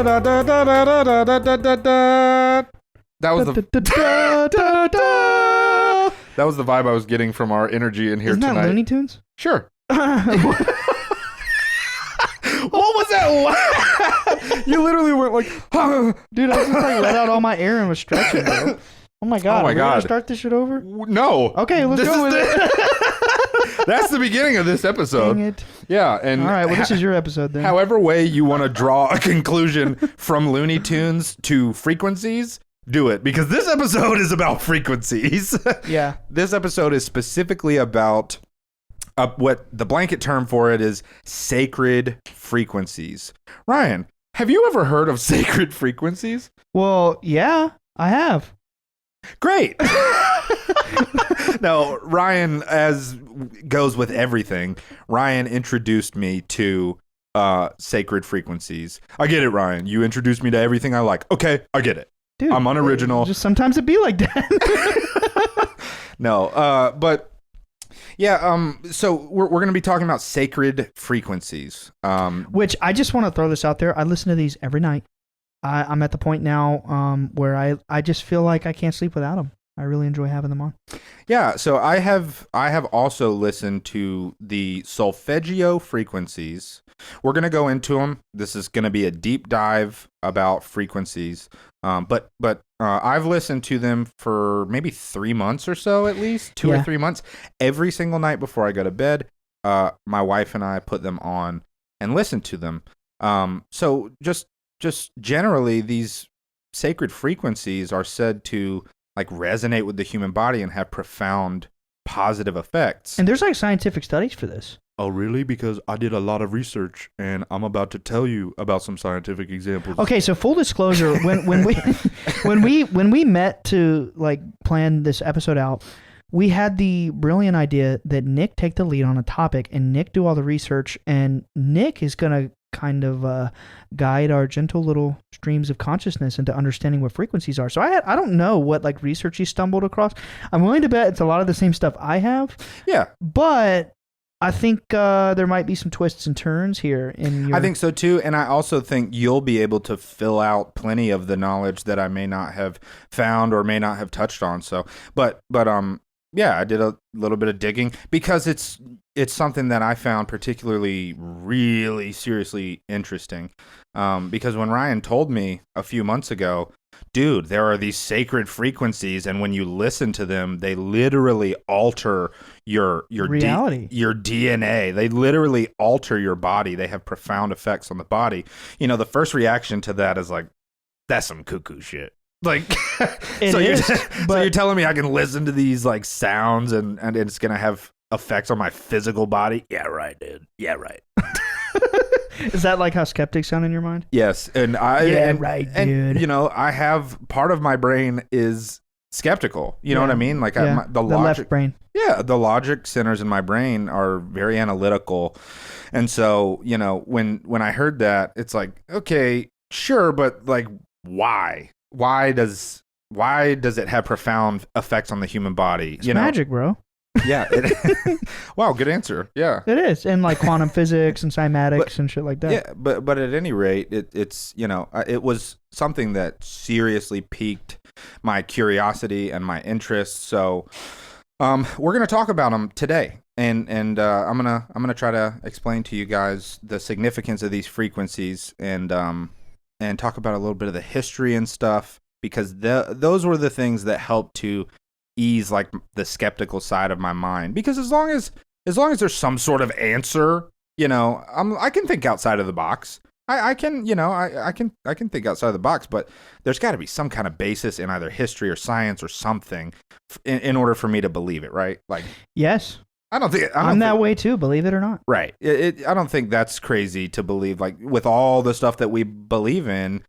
That was the vibe I was getting from our energy in here Isn't tonight. That Looney Tunes? Sure. What was that? You literally went like, dude, I just like let out all my air and was stretching, bro. Oh my god! Oh my Are we god! gonna start this shit over? No. Okay, let's go with it. That's the beginning of this episode. Dang it. Yeah, and all right. Well, this is your episode then. However way you want to draw a conclusion from Looney Tunes to frequencies, do it, because this episode is about frequencies. Yeah. This episode is specifically about what the blanket term for it is sacred frequencies. Ryan, have you ever heard of sacred frequencies? Well, yeah, I have. Great. No, Ryan, as goes with everything, Ryan introduced me to sacred frequencies. I get it, Ryan. You introduced me to everything I like. Okay, I get it. Dude, I'm unoriginal. Just sometimes it be like that. No, but yeah, so we're going to be talking about sacred frequencies. Which I just want to throw this out there. I listen to these every night. I'm at the point now where I just feel like I can't sleep without them. I really enjoy having them on. Yeah, so I have also listened to the Solfeggio Frequencies. We're going to go into them. This is going to be a deep dive about frequencies. But I've listened to them for maybe 3 months or so, at least 2 or 3 months. Every single night before I go to bed, my wife and I put them on and listen to them. So just generally, these sacred frequencies are said to like resonate with the human body and have profound positive effects. And there's like scientific studies for this. Oh, really? Because I did a lot of research, and I'm about to tell you about some scientific examples. Okay, so full disclosure, when we met to like plan this episode out, we had the brilliant idea that Nick take the lead on a topic, and Nick do all the research, and Nick is gonna kind of guide our gentle little streams of consciousness into understanding what frequencies are. So I don't know what like research he stumbled across. I'm willing to bet it's a lot of the same stuff I have. Yeah, but I think there might be some twists and turns here in your... I think so too, and I also think you'll be able to fill out plenty of the knowledge that I may not have found or may not have touched on. So, but yeah, I did a little bit of digging because it's something that I found particularly really seriously interesting. Because when Ryan told me a few months ago, dude, there are these sacred frequencies, and when you listen to them, they literally alter your reality, your DNA. They literally alter your body. They have profound effects on the body. You know, the first reaction to that is like, that's some cuckoo shit. Like, so you're telling me I can listen to these like sounds and it's gonna have effects on my physical body? Yeah, right, dude. Yeah, right. Is that like how skeptics sound in your mind? Yes, and right, dude. And, you know, I have part of my brain is skeptical. You know what I mean? Like the logic, left brain. Yeah, the logic centers in my brain are very analytical, and so you know when I heard that, it's like, okay, sure, but like why? Why does it have profound effects on the human body? It's magic, bro. Yeah. Wow, good answer. Yeah. It is. And like quantum physics and cymatics and shit like that. Yeah, but at any rate, it's, you know, it was something that seriously piqued my curiosity and my interest. So we're going to talk about them today. And I'm going to try to explain to you guys the significance of these frequencies and talk about a little bit of the history and stuff, because those were the things that helped to ease like the skeptical side of my mind. Because as long as there's some sort of answer, you know, I can think outside of the box. I can think outside of the box, but there's got to be some kind of basis in either history or science or something in order for me to believe it, right? Like, yes. I'm that way too, believe it or not. Right. I don't think that's crazy to believe, like, with all the stuff that we believe in,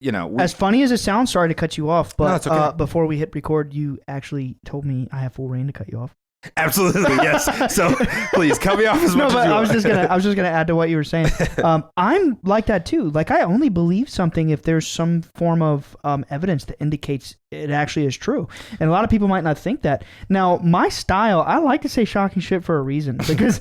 you know. As funny as it sounds, sorry to cut you off, but no, okay. Before we hit record, you actually told me I have full reign to cut you off. Absolutely, yes. So please cut me off as much as you want. I was just gonna add to what you were saying. I'm like that too. Like, I only believe something if there's some form of evidence that indicates it actually is true. And a lot of people might not think that. Now, my style, I like to say shocking shit for a reason because,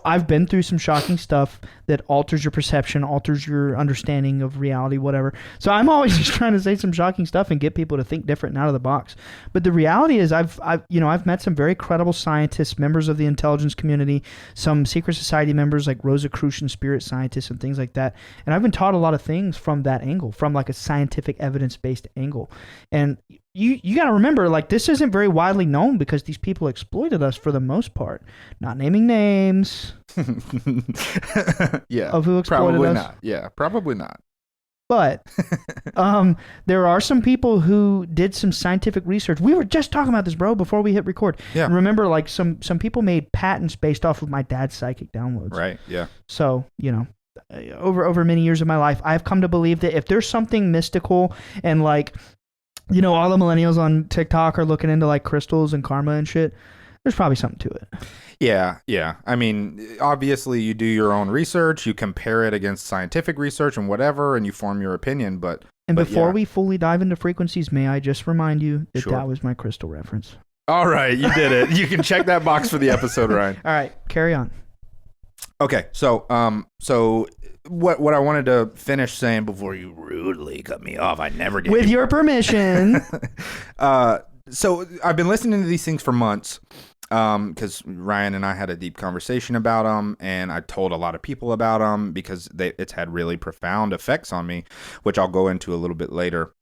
I've been through some shocking stuff that alters your perception, alters your understanding of reality, whatever. So I'm always just trying to say some shocking stuff and get people to think different and out of the box. But the reality is I've met some very credible scientists, members of the intelligence community, some secret society members like Rosicrucian spirit scientists and things like that. And I've been taught a lot of things from that angle, from like a scientific evidence-based angle. And you got to remember, like, this isn't very widely known because these people exploited us for the most part. Not naming names. Yeah. Of who exploited probably us. not. Yeah, probably not. But there are some people who did some scientific research. We were just talking about this, bro, before we hit record. Yeah. And remember, like, some people made patents based off of my dad's psychic downloads. Right. Yeah. So, over many years of my life, I've come to believe that if there's something mystical and, like, all the millennials on TikTok are looking into, like, crystals and karma and shit, there's probably something to it. Yeah, yeah. I mean, obviously you do your own research, you compare it against scientific research and whatever, and you form your opinion, but before yeah. we fully dive into frequencies, may I just remind you that Sure. that was my crystal reference. All right, you did it. You can check that box for the episode, Ryan. All right, carry on. Okay, so what I wanted to finish saying before you rudely cut me off, I never get With your permission. So I've been listening to these things for months because Ryan and I had a deep conversation about them, and I told a lot of people about them because it's had really profound effects on me, which I'll go into a little bit later.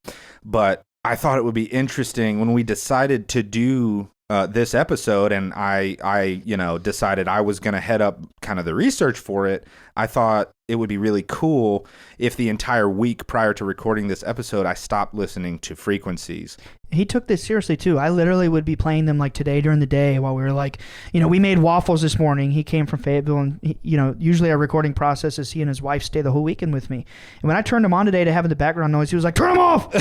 But I thought it would be interesting when we decided to do this episode, and I decided I was going to head up kind of the research for it. I thought it would be really cool if the entire week prior to recording this episode, I stopped listening to frequencies. He took this seriously too. I literally would be playing them like today during the day while we were like, we made waffles this morning. He came from Fayetteville, and usually our recording process is he and his wife stay the whole weekend with me. And when I turned him on today to have the background noise, he was like, "Turn him off!"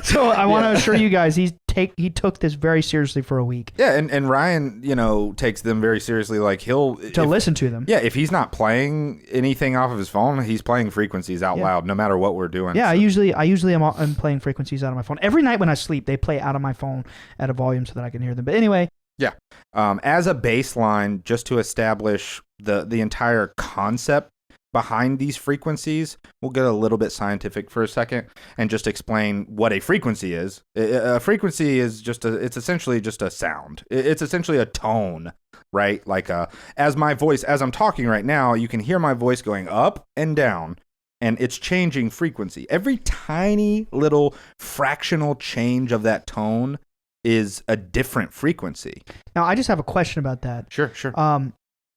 So I want to assure you guys, he took this very seriously for a week. Yeah, and Ryan, takes them very seriously. Like listen to them. Yeah, if he's not playing anything off of his phone, he's playing frequencies out loud, no matter what we're doing. Yeah, so. I usually am playing frequencies out of my phone. Every night when I sleep, they play out of my phone at a volume so that I can hear them. But anyway. Yeah. As a baseline, just to establish the entire concept behind these frequencies, we'll get a little bit scientific for a second and just explain what a frequency is. A frequency is it's essentially just a sound. It's essentially a tone, right? Like as I'm talking right now, you can hear my voice going up and down, and it's changing frequency. Every tiny little fractional change of that tone is a different frequency. Now, I just have a question about that. Sure.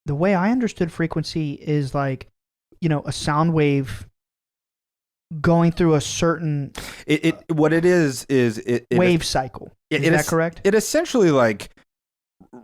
The way I understood frequency is like, a sound wave going through a certain wave cycle. Is that correct? It essentially like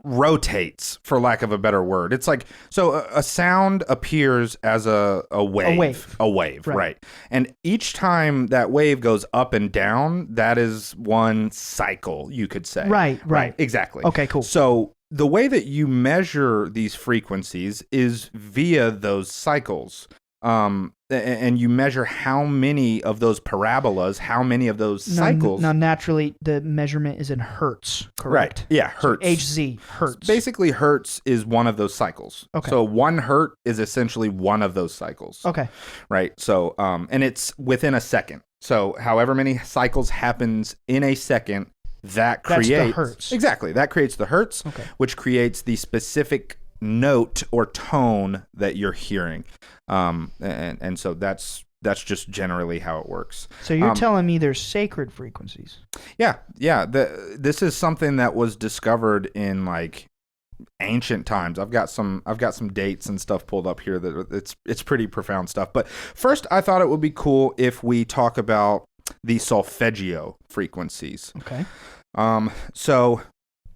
rotates, for lack of a better word. It's like, so a sound appears as a wave. A wave, right. And each time that wave goes up and down, that is one cycle, you could say. Right. Exactly. Okay, cool. So the way that you measure these frequencies is via those cycles. And you measure how many of those parabolas, how many of those cycles. Now, naturally, the measurement is in hertz, correct? Right. Yeah, hertz. So HZ, hertz. Basically, hertz is one of those cycles. Okay. So 1 hertz is essentially one of those cycles. Okay. Right. So, and it's within a second. So, however many cycles happens in a second, that creates the hertz. Exactly. That creates the hertz, which creates the specific note or tone that you're hearing. And so that's just generally how it works. So you're telling me there's sacred frequencies? Yeah. This is something that was discovered in like ancient times. I've got some dates and stuff pulled up here that it's pretty profound stuff. But first, I thought it would be cool if we talk about the Solfeggio frequencies. Okay. So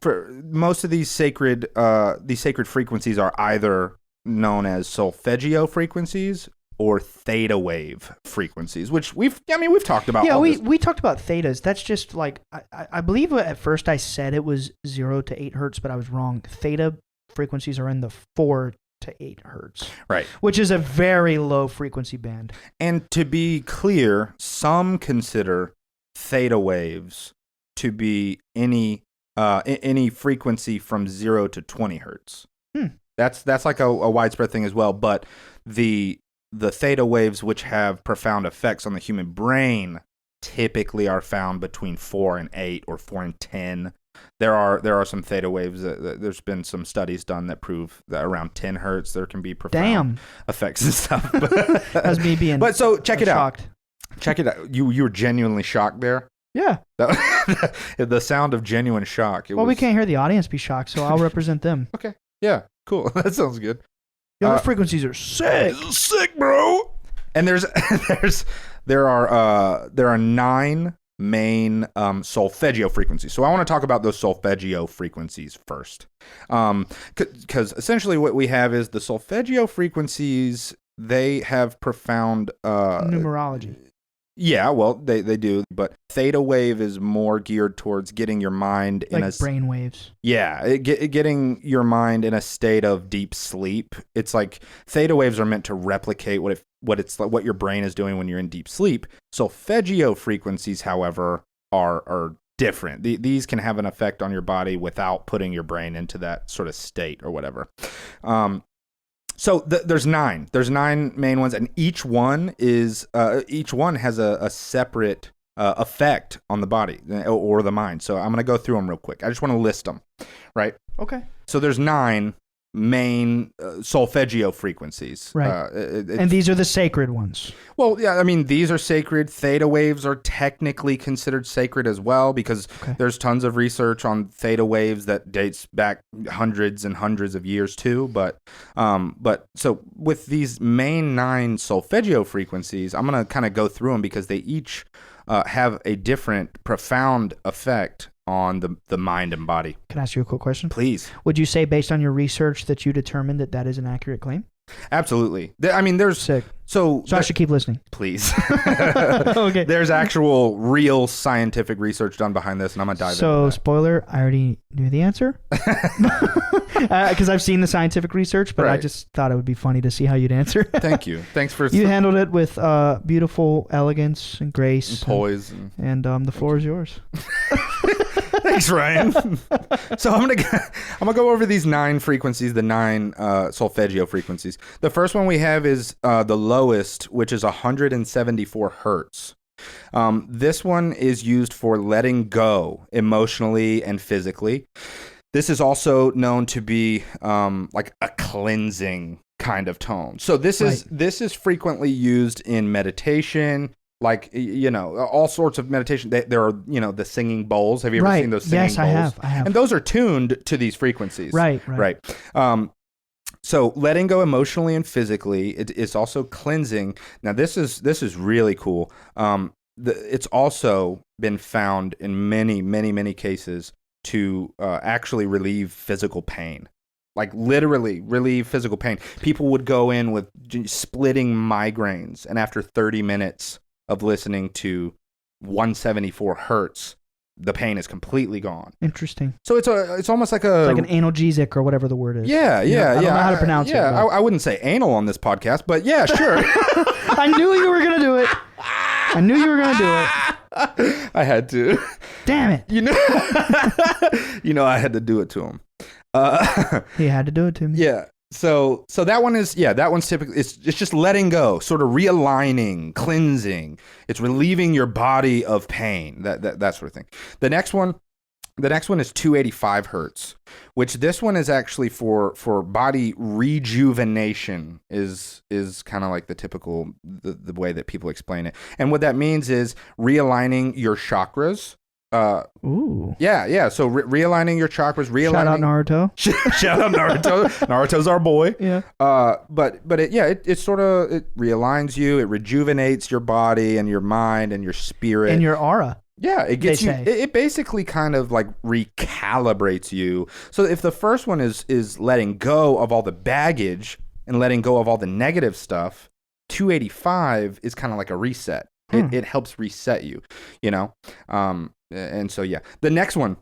for most of these sacred frequencies are either known as Solfeggio frequencies or Theta Wave frequencies, which we've talked about. Yeah, we talked about thetas. That's just like, I believe at first I said it was 0 to 8 hertz, but I was wrong. Theta frequencies are in the 4 to 8 hertz. Right. Which is a very low frequency band. And to be clear, some consider theta waves to be any frequency from 0 to 20 hertz. That's like a widespread thing as well. But the theta waves, which have profound effects on the human brain, typically are found between 4 and 8 or 4 and 10. There are some theta waves. There's been some studies done that prove that around 10 hertz there can be profound effects and stuff. That's me being. But so check it shocked. out. Check it out. You were genuinely shocked there. Yeah. The sound of genuine shock. We can't hear the audience be shocked, so I'll represent them. Okay. Yeah. Cool. That sounds good. Yo, the frequencies are sick. Sick, bro. And there are 9 main solfeggio frequencies. So I want to talk about those solfeggio frequencies first, because essentially what we have is the solfeggio frequencies. They have profound numerology. Yeah, well, they do, but theta wave is more geared towards getting your mind in like brain waves. Yeah, getting your mind in a state of deep sleep. It's like theta waves are meant to replicate what your brain is doing when you're in deep sleep. Solfeggio frequencies, however, are different. These can have an effect on your body without putting your brain into that sort of state or whatever. So there's 9. There's 9 main ones, and each one has a separate effect on the body or the mind. So I'm going to go through them real quick. I just want to list them, right? Okay. So there's 9 main solfeggio frequencies. Right. And these are the sacred ones. Well, yeah, I mean, these are sacred. Theta waves are technically considered sacred as well, because there's tons of research on theta waves that dates back hundreds and hundreds of years too. But so with these main 9 solfeggio frequencies, I'm going to kind of go through them because they each have a different profound effect on the mind and body. Can I ask you a quick question? Please. Would you say, based on your research, that you determined that is an accurate claim? Absolutely. I mean, there's sick. So I should keep listening. Please. Okay. There's actual real scientific research done behind this, and I'm gonna dive into So, that. spoiler, I already knew the answer because I've seen the scientific research, but I just thought it would be funny to see how you'd answer. Thank you. Thanks for you handled it with beautiful elegance and grace, and poise, and the floor is yours. Thanks, Ryan. So I'm gonna go over these 9 frequencies, the 9 solfeggio frequencies. The first one we have is the lowest, which is 174 hertz. This one is used for letting go emotionally and physically. This is also known to be like a cleansing kind of tone. So this is frequently used in meditation. Like, all sorts of meditation. There are, the singing bowls. Have you ever seen those singing bowls? Yes, I have. And those are tuned to these frequencies. Right. So letting go emotionally and physically, it's also cleansing. Now, this is really cool. It's also been found in many, many, many cases to actually relieve physical pain. Like literally relieve physical pain. People would go in with splitting migraines, and after 30 minutes of listening to 174 hertz, the pain is completely gone. Interesting. So it's almost like an analgesic or whatever the word is. Yeah. I don't know how to pronounce it. I wouldn't say anal on this podcast, but yeah, sure. I knew you were gonna do it. I had to. Damn it. I had to do it to him. He had to do it to me. Yeah. So that one's typically, it's just letting go, sort of realigning, cleansing. It's relieving your body of pain, that sort of thing. The next one is 285 hertz, which this one is actually for body rejuvenation is kind of like the typical, the way that people explain it. And what that means is realigning your chakras. Ooh. Yeah. So realigning your chakras, Shout out Naruto. Shout out Naruto. Naruto's our boy. Yeah. But it sort of, it realigns you. It rejuvenates your body and your mind and your spirit and your aura. Yeah, it gets you. It basically kind of like recalibrates you. So if the first one is letting go of all the baggage and letting go of all the negative stuff, 285 is kind of like a reset. It helps reset you, and so, yeah. The next one,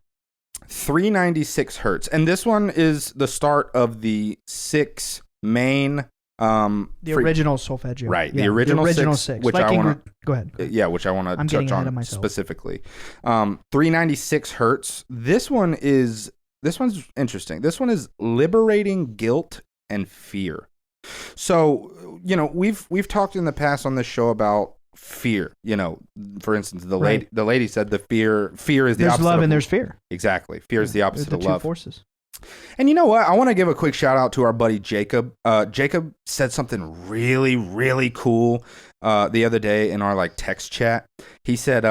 396 hertz. And this one is the start of the 6 main The original Solfeggio. Right. Yeah, the original six, which I want to go ahead. Yeah, which I want to touch on specifically. 396 Hertz. This one's interesting. This one is liberating guilt and fear. So, we've talked in the past on this show about fear. For instance, the lady said the fear is the opposite. There's love and there's fear. Exactly. Fear is the opposite of love. Two forces. And you know what? I want to give a quick shout out to our buddy Jacob. Jacob said something really, really cool the other day in our text chat. He said,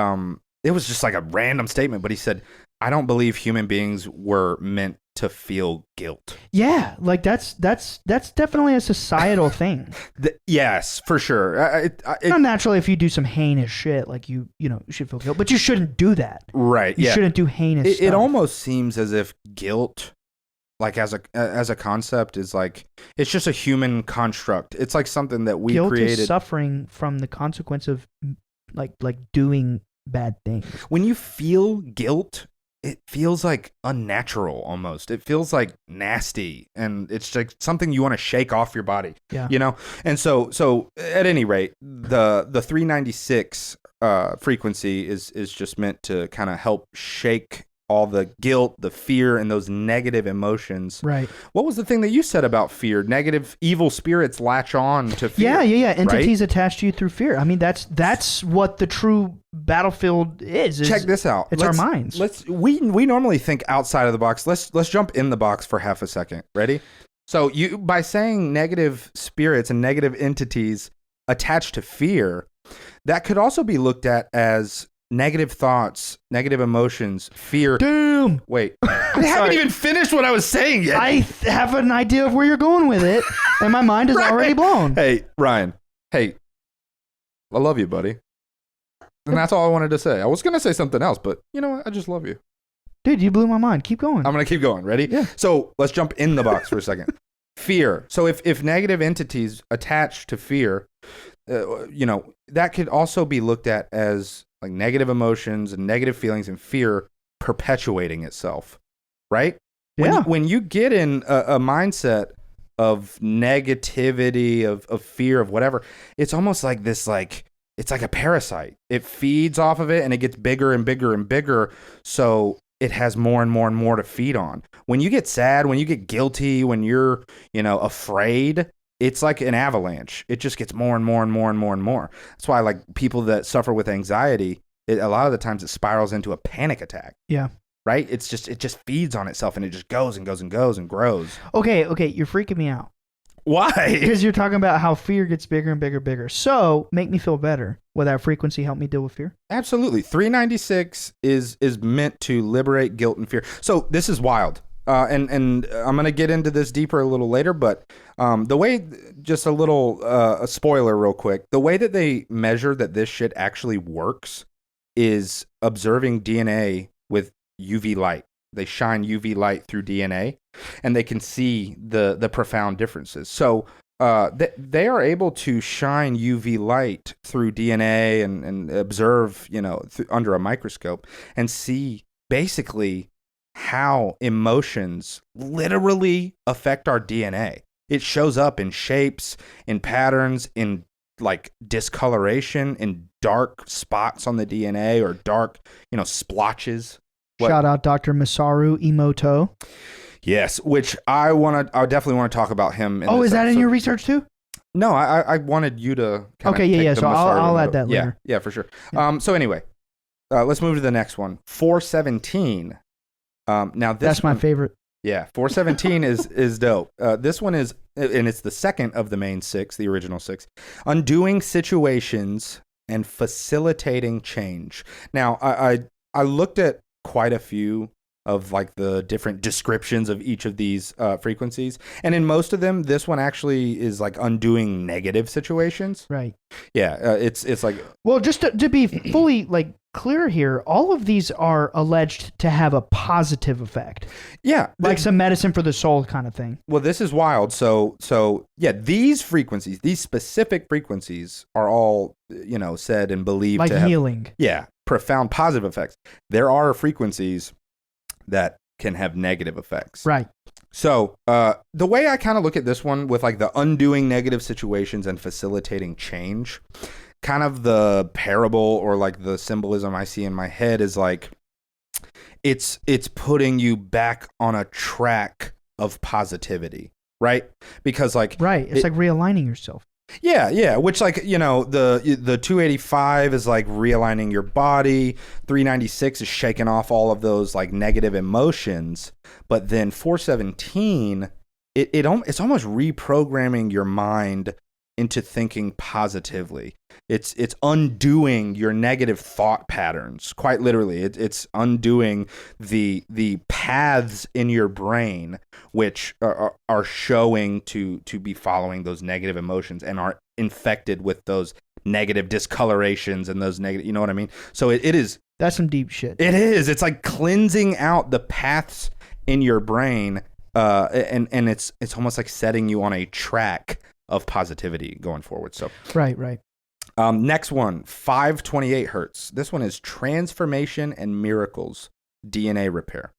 it was just like a random statement, but he said, I don't believe human beings were meant to feel guilt. Yeah, that's definitely a societal thing. Yes, for sure. Not naturally if you do some heinous shit, you should feel guilt, but you shouldn't do that. Right. You shouldn't do heinous stuff. It almost seems as if guilt, as a concept, is it's just a human construct. It's like something that we created. Guilt is suffering from the consequence of doing bad things. When you feel guilt, it feels unnatural almost. It feels nasty, and it's something you want to shake off your body. Yeah. And so at any rate, the 396 frequency is just meant to kind of help shake all the guilt, the fear, and those negative emotions. Right. What was the thing that you said about fear? Negative, evil spirits latch on to fear. Yeah. Entities attached to you through fear. I mean, that's what the true battlefield is. Check this out. It's our minds. We normally think outside of the box. Let's jump in the box for half a second. Ready? So by saying negative spirits and negative entities attached to fear, that could also be looked at as negative thoughts, negative emotions, fear. Damn. Wait. I haven't even finished what I was saying yet. I have an idea of where you're going with it, and my mind is already blown. Hey, Ryan. Hey, I love you, buddy. And that's all I wanted to say. I was going to say something else, but you know what? I just love you. Dude, you blew my mind. Keep going. I'm going to keep going. Ready? Yeah. So let's jump in the box for a second. Fear. So if negative entities attach to fear, that could also be looked at as negative emotions and negative feelings and fear perpetuating itself, right? Yeah. When you get in a mindset of negativity, of fear, of whatever, it's almost like this, it's like a parasite. It feeds off of it and it gets bigger and bigger and bigger. So it has more and more and more to feed on. When you get sad, when you get guilty, when you're, afraid, it's like an avalanche. It just gets more and more and more and more and more. That's why people that suffer with anxiety, a lot of the times it spirals into a panic attack. Yeah. Right? It just feeds on itself and it just goes and goes and goes and grows. Okay, you're freaking me out. Why? Because you're talking about how fear gets bigger and bigger and bigger. So make me feel better. Will that frequency help me deal with fear? Absolutely. 396 is meant to liberate guilt and fear. So this is wild. And I'm going to get into this deeper a little later, but the way, just a little a spoiler real quick, the way that they measure that this shit actually works is observing DNA with UV light. They shine UV light through DNA, and they can see the profound differences. So they are able to shine UV light through DNA and observe, under a microscope and see basically how emotions literally affect our DNA. It shows up in shapes, in patterns, in discoloration, in dark spots on the DNA or dark, splotches. Shout out Dr. Masaru Emoto. Yes, which I definitely want to talk about him. Is that in your research too? No, I wanted you to. So I'll add that later. Yeah, for sure. Yeah. So anyway, let's move to the next one. 417. Now that's my favorite. Yeah, 417 is dope. This one is, and it's the second of the main six, the original six. Undoing situations and facilitating change. Now, I looked at quite a few of the different descriptions of each of these frequencies, and in most of them, this one actually is undoing negative situations. Right. Yeah, it's well, just to be fully clear here, all of these are alleged to have a positive effect. Yeah. Some medicine for the soul kind of thing. Well, this is wild. So yeah, these frequencies, these specific frequencies are all, said and believed to have healing. Yeah, profound positive effects. There are frequencies that can have negative effects. Right. So the way I kind of look at this one with like the undoing negative situations and facilitating change, kind of the parable or like the symbolism I see in my head is like it's putting you back on a track of positivity, right? Because like it's like realigning yourself. Yeah, which like, you know, the 285 is like realigning your body, 396 is shaking off all of those like negative emotions, but then 417 it's almost reprogramming your mind into thinking positively. It's undoing your negative thought patterns. Quite literally, it's undoing the paths in your brain which are showing to be following those negative emotions and are infected with those negative discolorations and those negative. You know what I mean? So it is. That's some deep shit. It is. It's like cleansing out the paths in your brain, and it's almost like setting you on a track of positivity going forward. So right. Next one, 528 hertz. This one is transformation and miracles, DNA repair.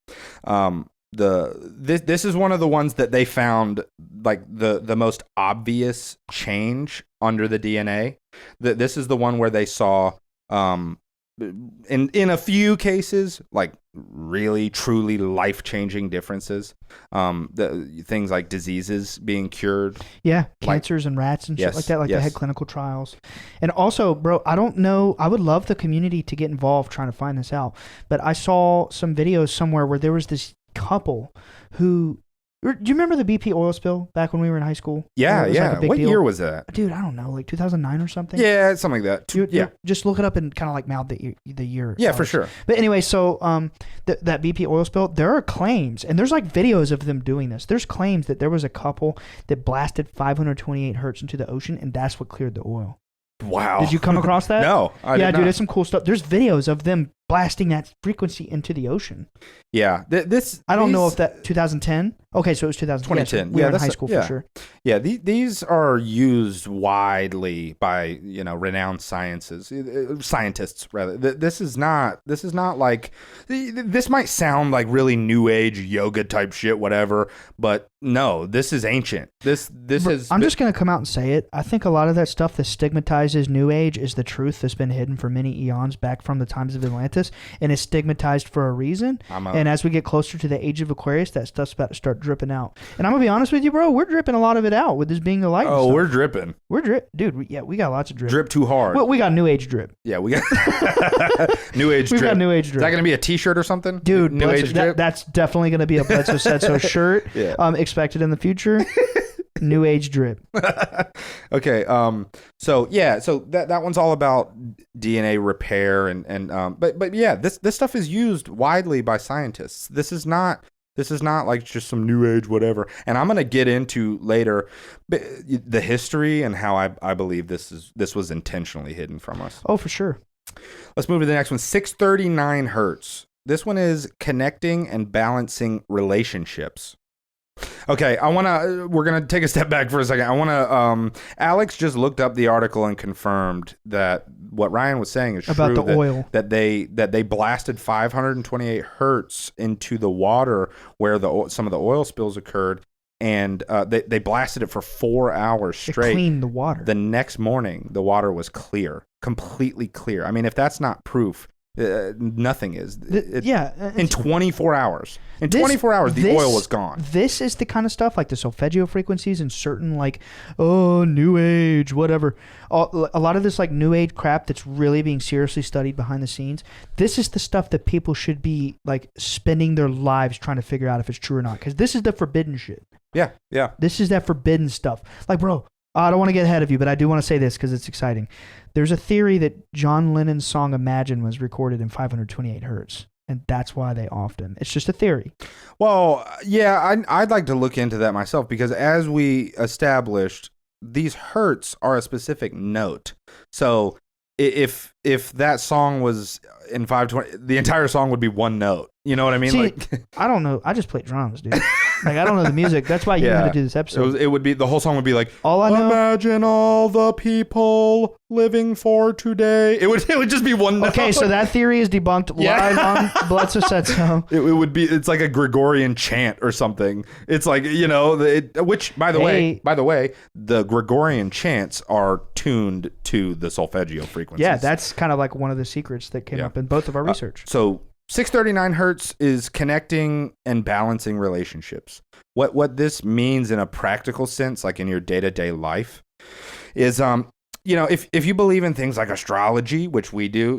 This is one of the ones that they found like the most obvious change under the DNA. This is the one where they saw in a few cases like really truly life-changing differences. The things like diseases being cured. Yeah, cancers and rats and shit like that. Like they had clinical trials. And also, bro, I don't know. I would love the community to get involved trying to find this out. But I saw some videos somewhere where there was this couple who. Do you remember the BP oil spill back when we were in high school? Yeah. Like what year was that? Dude, I don't know, like 2009 or something. Yeah, something like that. You just look it up and kind of like mouth the year. Yeah, for sure. But anyway, so that BP oil spill, there are claims, and there's like videos of them doing this. There's claims that there was a couple that blasted 528 hertz into the ocean, and that's what cleared the oil. Wow. Did you come across that? No, I did not. Dude, it's some cool stuff. There's videos of them blasting that frequency into the ocean. Yeah. I don't know if that 2010. Okay, so it was 2010. 2010. Yeah, so we were in high school for sure. Yeah, these are used widely by, renowned scientists rather. This is not like, this might sound like really new age yoga type shit, whatever, but no, this is ancient. I'm just going to come out and say it. I think a lot of that stuff that stigmatizes new age is the truth that's been hidden for many eons back from the times of Atlantis, and is stigmatized for a reason. And as we get closer to the age of Aquarius, that stuff's about to start dripping out. And I'm gonna be honest with you, bro, we're dripping a lot of it out with this being the light. Oh, we're dripping. Dude. We got lots of drip. Drip too hard. Well, we got new age drip. Yeah, we got new age drip. We got new age drip. Is that gonna be a T-shirt or something? Dude, new age drip. That's definitely gonna be a Bledsoe Said So shirt. Yeah. Expected in the future. New age drip. Okay. So that one's all about DNA repair but yeah, this stuff is used widely by scientists. This is not like just some new age whatever. And I'm gonna get into later the history and how I believe this was intentionally hidden from us. Oh, for sure. Let's move to the next one. 639 hertz. This one is connecting and balancing relationships. Okay, we're going to take a step back for a second. Alex just looked up the article and confirmed that what Ryan was saying is about true. The oil. That they blasted 528 hertz into the water where some of the oil spills occurred, and they blasted it for 4 hours straight. To clean the water. The next morning, the water was clear, completely clear. I mean, if that's not proof, nothing is. In 24 hours. In 24 hours, the oil was gone. This is the kind of stuff like the Solfeggio Frequencies and certain new age, whatever. A lot of this like new age crap that's really being seriously studied behind the scenes. This is the stuff that people should be like spending their lives trying to figure out if it's true or not. Because this is the forbidden shit. Yeah. This is that forbidden stuff. Like, bro, I don't want to get ahead of you, but I do want to say this because it's exciting. There's a theory that John Lennon's song Imagine was recorded in 528 hertz, and that's why they often. It's just a theory. Well, yeah, I'd like to look into that myself because as we established, these hertz are a specific note. So if that song was in 520, the entire song would be one note. You know what I mean? See, I don't know. I just play drums, dude. Like, I don't know the music. That's why you had to do this episode. It would be, the whole song would be like, all I know. Imagine all the people living for today. It would just be one note. Okay, so that theory is debunked live on Bledsoe Said So. It would be, it's like a Gregorian chant or something. It's like, which, by the way, the Gregorian chants are tuned to the solfeggio frequencies. Yeah, that's kind of like one of the secrets that came up in both of our research. So 639 hertz is connecting and balancing relationships. What this means in a practical sense, like in your day-to-day life, is if you believe in things like astrology, which we do,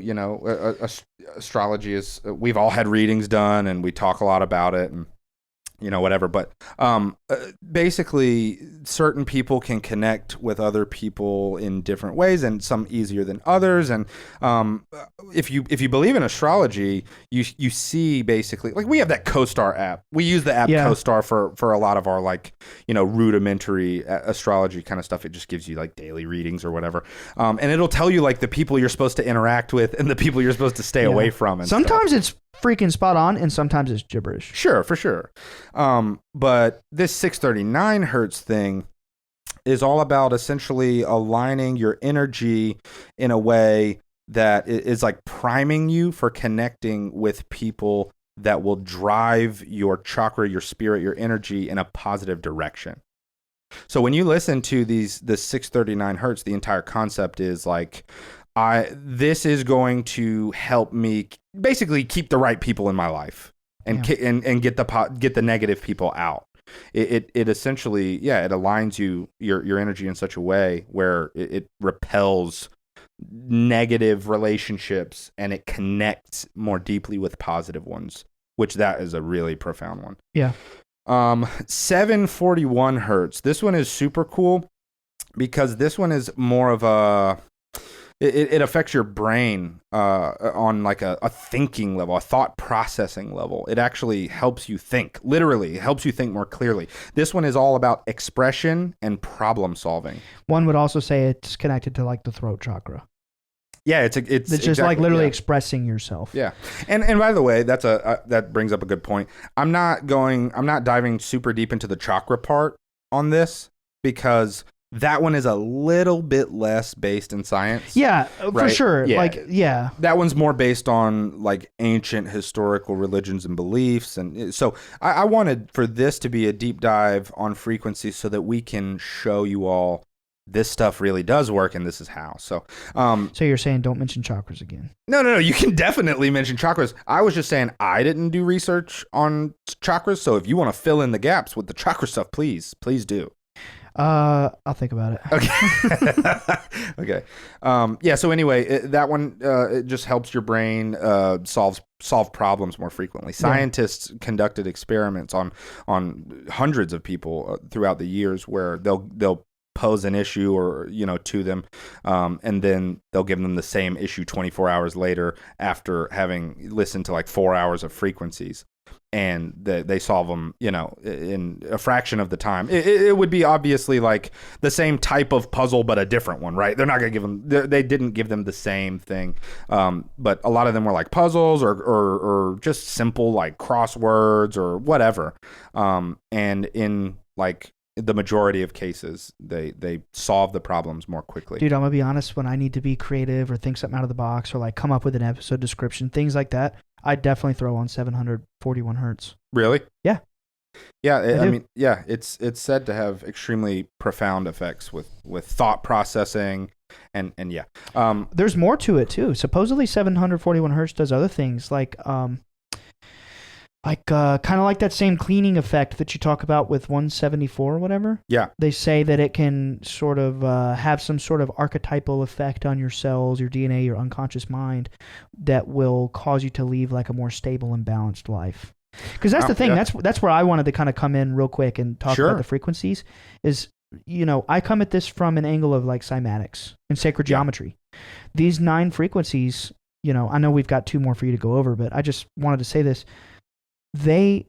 astrology is, we've all had readings done and we talk a lot about it and whatever. But basically, certain people can connect with other people in different ways, and some easier than others. And if you believe in astrology, you see basically, like, we have that CoStar app. We use the app CoStar for a lot of our rudimentary astrology kind of stuff. It just gives you like daily readings or whatever, and it'll tell you like the people you're supposed to interact with and the people you're supposed to stay away from. And sometimes it's freaking spot on, and sometimes it's gibberish. Sure, for sure. But this 639 hertz thing is all about essentially aligning your energy in a way that is like priming you for connecting with people that will drive your chakra, your spirit, your energy in a positive direction. So when you listen to the 639 hertz, the entire concept is like, this is going to help me basically keep the right people in my life and get the negative people out. It essentially, it aligns your energy in such a way where it repels negative relationships and it connects more deeply with positive ones, which that is a really profound one. Yeah. 741 hertz. This one is super cool because this one is more of a, it affects your brain on like a thinking level, a thought processing level. It actually helps you think, literally. It helps you think more clearly. This one is all about expression and problem solving. One would also say it's connected to like the throat chakra. Yeah, it's just like literally expressing yourself. Yeah, and by the way, that brings up a good point. I'm not diving super deep into the chakra part on this because that one is a little bit less based in science. Yeah, right? For sure. Yeah. That one's more based on like ancient historical religions and beliefs. And so I wanted for this to be a deep dive on frequencies so that we can show you all this stuff really does work and this is how. So you're saying don't mention chakras again? No. You can definitely mention chakras. I was just saying I didn't do research on chakras. So if you want to fill in the gaps with the chakra stuff, please do. I'll think about it. Okay. Okay. So anyway, that one it just helps your brain solve problems more frequently. Scientists conducted experiments on hundreds of people throughout the years where they'll pose an issue or to them, and then they'll give them the same issue 24 hours later after having listened to like 4 hours of frequencies. And they solve them, in a fraction of the time. It would be obviously like the same type of puzzle, but a different one, right? They're not going to give them, they didn't give them the same thing. But a lot of them were like puzzles or just simple like crosswords or whatever. And in like the majority of cases, they solve the problems more quickly. Dude, I'm going to be honest, when I need to be creative or think something out of the box or like come up with an episode description, things like that, I definitely throw on 741 hertz. Really? Yeah. Yeah, I mean, it's said to have extremely profound effects with thought processing and yeah. There's more to it too. Supposedly 741 hertz does other things like kind of like that same cleaning effect that you talk about with 174 or whatever. Yeah. They say that it can sort of have some sort of archetypal effect on your cells, your DNA, your unconscious mind that will cause you to lead like a more stable and balanced life. Because that's the thing. Yeah. That's where I wanted to kind of come in real quick and talk about the frequencies is, I come at this from an angle of like cymatics and sacred geometry. These 9 frequencies, I know we've got 2 more for you to go over, but I just wanted to say this. They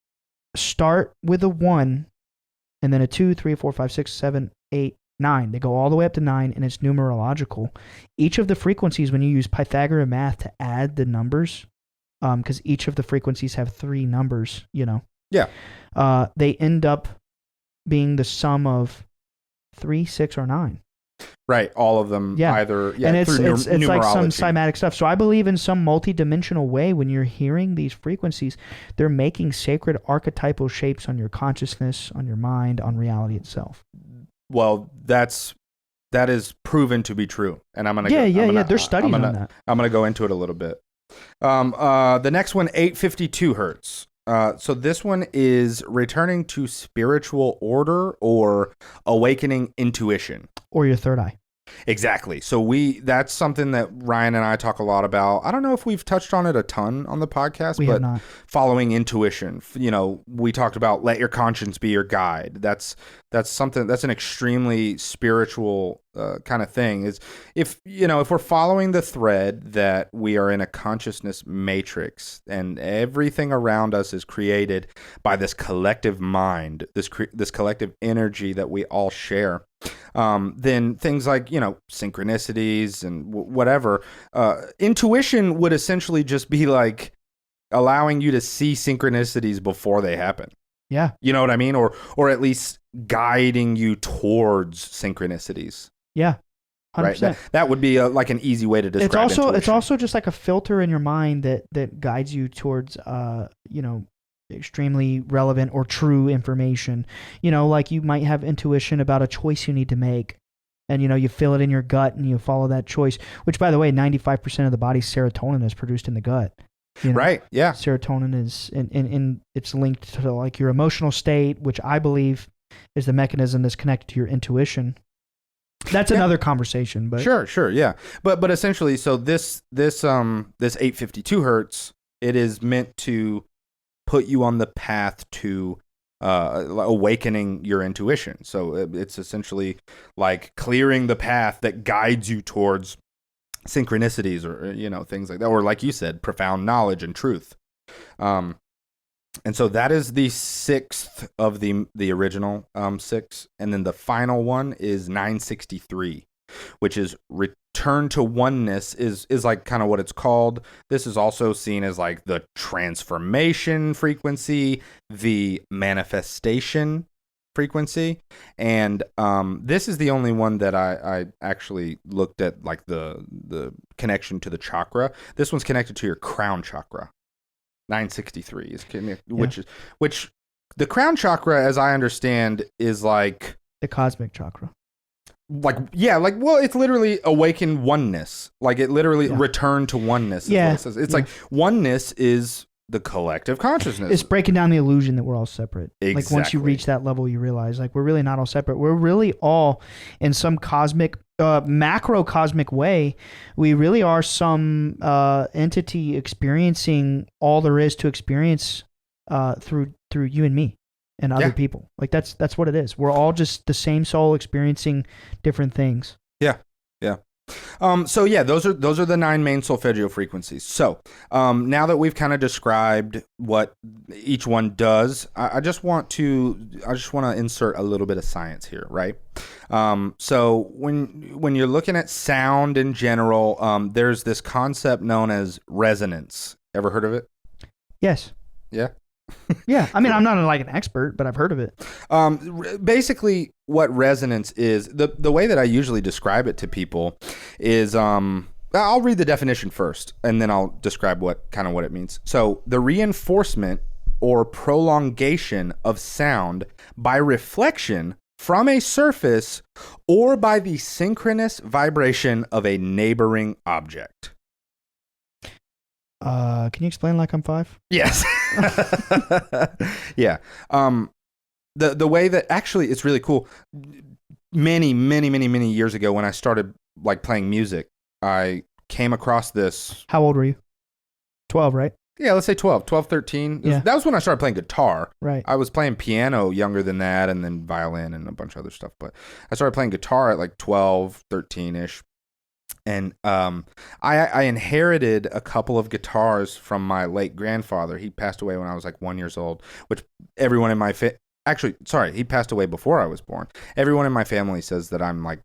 start with a 1 and then a 2, 3, 4, 5, 6, 7, 8, 9. They go all the way up to 9 and it's numerological. Each of the frequencies, when you use Pythagorean math to add the numbers, because each of the frequencies have 3 numbers, Yeah. They end up being the sum of 3, 6, or 9. Right. All of them either and it's through it's like some numerology. cymatic stuff. So I believe in some multidimensional way when you're hearing these frequencies, they're making sacred archetypal shapes on your consciousness, on your mind, on reality itself. Well, that is proven to be true, and I'm gonna There's studies on that. I'm gonna go into it a little bit. The next one, 852 hertz. So this one is returning to spiritual order or awakening intuition. Or your third eye. Exactly. So that's something that Ryan and I talk a lot about. I don't know if we've touched on it a ton on the podcast, We but have not. following intuition, we talked about let your conscience be your guide. That's something that's an extremely spiritual kind of thing. Is if we're following the thread that we are in a consciousness matrix and everything around us is created by this collective mind, this collective energy that we all share. Then things like, synchronicities and whatever, intuition would essentially just be like allowing you to see synchronicities before they happen. Yeah. You know what I mean? Or at least guiding you towards synchronicities. Yeah. 100%. Right. That would be like an easy way to describe intuition. It's also just like a filter in your mind that guides you towards, extremely relevant or true information. Like you might have intuition about a choice you need to make, and you feel it in your gut and you follow that choice, which, by the way, 95% of the body's serotonin is produced in the gut. Right. Yeah. Serotonin is in it's linked to like your emotional state, which I believe is the mechanism that's connected to your intuition. That's another conversation, but sure, yeah. But essentially, so this 852 hertz, it is meant to put you on the path to awakening your intuition. So it's essentially like clearing the path that guides you towards synchronicities or things like that, or like you said, profound knowledge and truth. And so that is the 6th of the original 6, and then the final one is 963, which is return to oneness, is like kind of what it's called. This is also seen as like the transformation frequency, the manifestation frequency, and this is the only one that I actually looked at, like the connection to the chakra. This one's connected to your crown chakra. 963 is which the crown chakra, as I understand, is like the cosmic chakra. Well, it's literally awaken oneness. Like it literally return to oneness. Is what it says. It's like oneness is the collective consciousness. It's breaking down the illusion that we're all separate. Exactly. Like once you reach that level, you realize like we're really not all separate. We're really all in some cosmic, macrocosmic way. We really are some entity experiencing all there is to experience through you and me and other people. Like that's what it is. We're all just the same soul experiencing different things. Yeah. So those are the 9 main solfeggio frequencies. So now that we've kind of described what each one does, I just want to insert a little bit of science here, right? So when you're looking at sound in general, there's this concept known as resonance. Ever heard of it? Yes. Yeah. Yeah, I mean, I'm not like an expert, but I've heard of it. Basically, what resonance is, the way that I usually describe it to people is, I'll read the definition first, and then I'll describe what it means. So, the reinforcement or prolongation of sound by reflection from a surface or by the synchronous vibration of a neighboring object. Can you explain like I'm 5? Yes. Yeah. The way that actually it's really cool. Many years ago when I started like playing music, I came across this. How old were you? 12, right? Yeah, let's say 12, 13. Yeah. That was when I started playing guitar. Right. I was playing piano younger than that, and then violin and a bunch of other stuff. But I started playing guitar at like 12, 13-ish. And I inherited a couple of guitars from my late grandfather. He passed away when I was like 1 year old, which everyone in my Actually, sorry, he passed away before I was born. Everyone in my family says that I'm like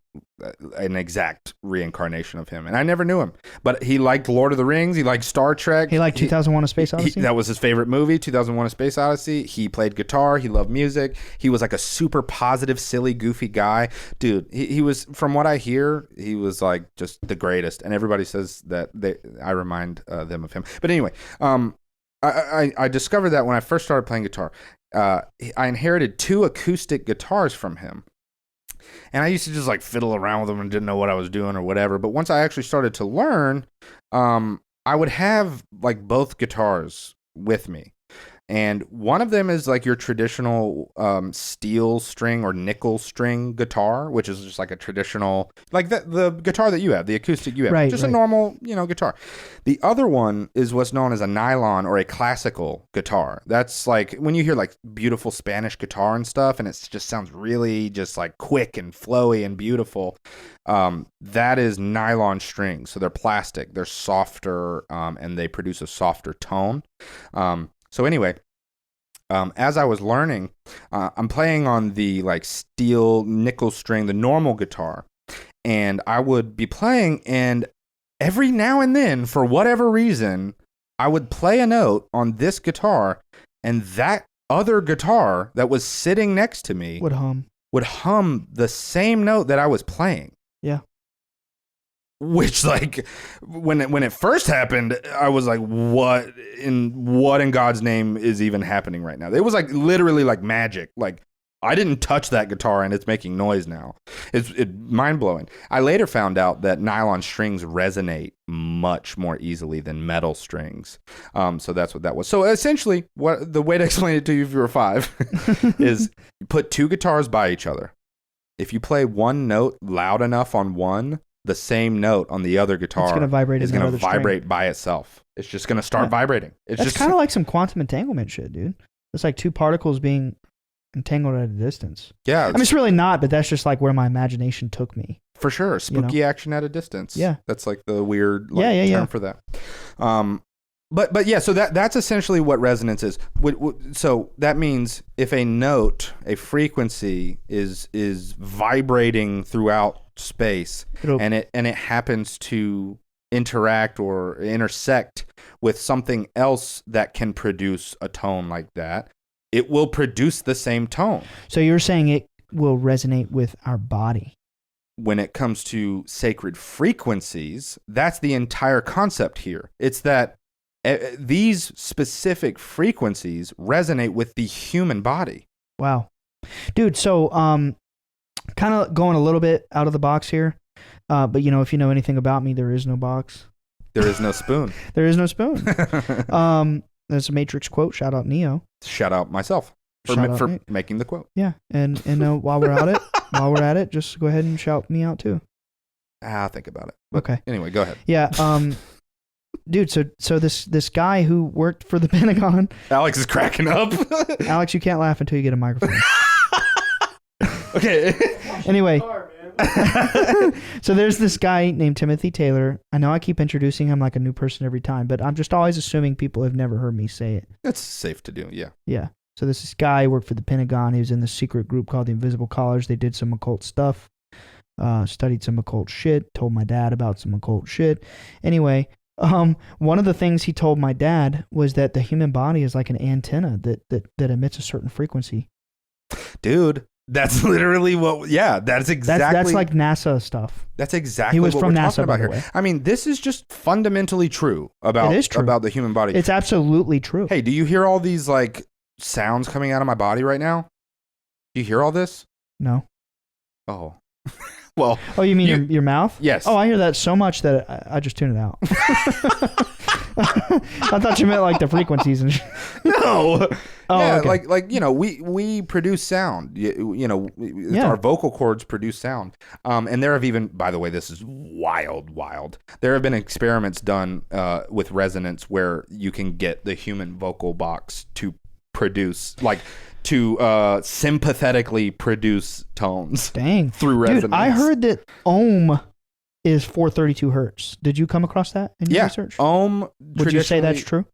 an exact reincarnation of him, and I never knew him. But he liked Lord of the Rings. He liked Star Trek. He liked 2001: A Space Odyssey. That was his favorite movie, 2001: A Space Odyssey. He played guitar. He loved music. He was like a super positive, silly, goofy guy, dude. He was, from what I hear, he was like just the greatest. And everybody says that I remind them of him. But anyway, I discovered that when I first started playing guitar. I inherited 2 acoustic guitars from him. And I used to just like fiddle around with them and didn't know what I was doing or whatever. But once I actually started to learn, I would have like both guitars with me. And one of them is like your traditional steel string or nickel string guitar, which is just like a traditional, like the guitar that you have, the acoustic you have, a normal, guitar. The other one is what's known as a nylon or a classical guitar. That's like when you hear like beautiful Spanish guitar and stuff, and it just sounds really just like quick and flowy and beautiful. That is nylon strings. So they're plastic, they're softer, and they produce a softer tone. So anyway, as I was learning, I'm playing on the like steel nickel string, the normal guitar, and I would be playing, and every now and then, for whatever reason, I would play a note on this guitar, and that other guitar that was sitting next to me would hum the same note that I was playing. Yeah. Which, like, when it first happened, I was like, what in God's name is even happening right now? It was like literally like magic. Like, I didn't touch that guitar and it's making noise now. It's mind-blowing. I later found out that nylon strings resonate much more easily than metal strings. So that's what that was. So essentially, what the way to explain it to you if you were 5 is you put 2 guitars by each other. If you play one note loud enough on one, the same note on the other guitar is going to vibrate by itself. It's just going to start vibrating. That's kind of like some quantum entanglement shit, dude. It's like 2 particles being entangled at a distance. Yeah. I mean, it's really not, but that's just like where my imagination took me. For sure. Spooky action at a distance. Yeah. That's like the weird term for that. But yeah, so that's essentially what resonance is. So that means if a note, a frequency is vibrating throughout space, and it happens to interact or intersect with something else that can produce a tone like that, it will produce the same tone. So you're saying it will resonate with our body. When it comes to sacred frequencies, that's the entire concept here. It's that these specific frequencies resonate with the human body. Wow. Dude, so kind of going a little bit out of the box here, but if you know anything about me, there is no box. There is no spoon. There is no spoon. There's a Matrix quote. Shout out Neo. Shout out myself for making the quote. Yeah, and while we're at it, just go ahead and shout me out too. I'll think about it. But okay. Anyway, go ahead. Yeah. Dude, so this guy who worked for the Pentagon. Alex is cracking up. Alex, you can't laugh until you get a microphone. Okay. Anyway. So there's this guy named Timothy Taylor. I know I keep introducing him like a new person every time, but I'm just always assuming people have never heard me say it. That's safe to do, yeah. Yeah. So this guy worked for the Pentagon. He was in this secret group called the Invisible Collars. They did some occult stuff, studied some occult shit, told my dad about some occult shit. Anyway, one of the things he told my dad was that the human body is like an antenna that emits a certain frequency. Dude, that's literally that's exactly. That's like NASA stuff. That's exactly he was what from we're NASA, talking about by the here. way. I mean, this is just fundamentally true about the human body. It's absolutely true. Hey, do you hear all these like sounds coming out of my body right now? Do you hear all this? No. Oh. Well. Oh, you mean your mouth? Yes. Oh, I hear that so much that I just tune it out. I thought you meant like the frequencies and No. Oh, yeah, okay. we produce sound. Our vocal cords produce sound. And there have even, by the way, this is wild. There have been experiments done with resonance where you can get the human vocal box to produce to sympathetically produce tones. Dang. Through resonance. Dude, I heard that ohm is 432 hertz. Did you come across that in your research? Ohm. Would you say that's true?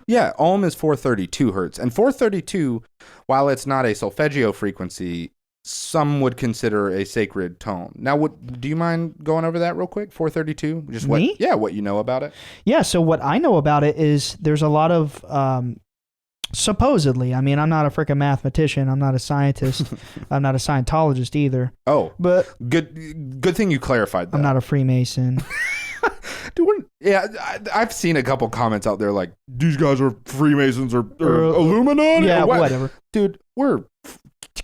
Yeah, ohm is 432 hertz. And 432, while it's not a solfeggio frequency, some would consider a sacred tone. Now, do you mind going over that real quick? 432? Just what? Me? Yeah, what you know about it? Yeah, so what I know about it is there's a lot of supposedly, I mean, I'm not a freaking mathematician, I'm not a scientist, I'm not a Scientologist either. Oh, but good thing you clarified that. I'm not a Freemason. Dude, I've seen a couple comments out there like, these guys are Freemasons or Illuminati. Yeah, or whatever. Dude, we're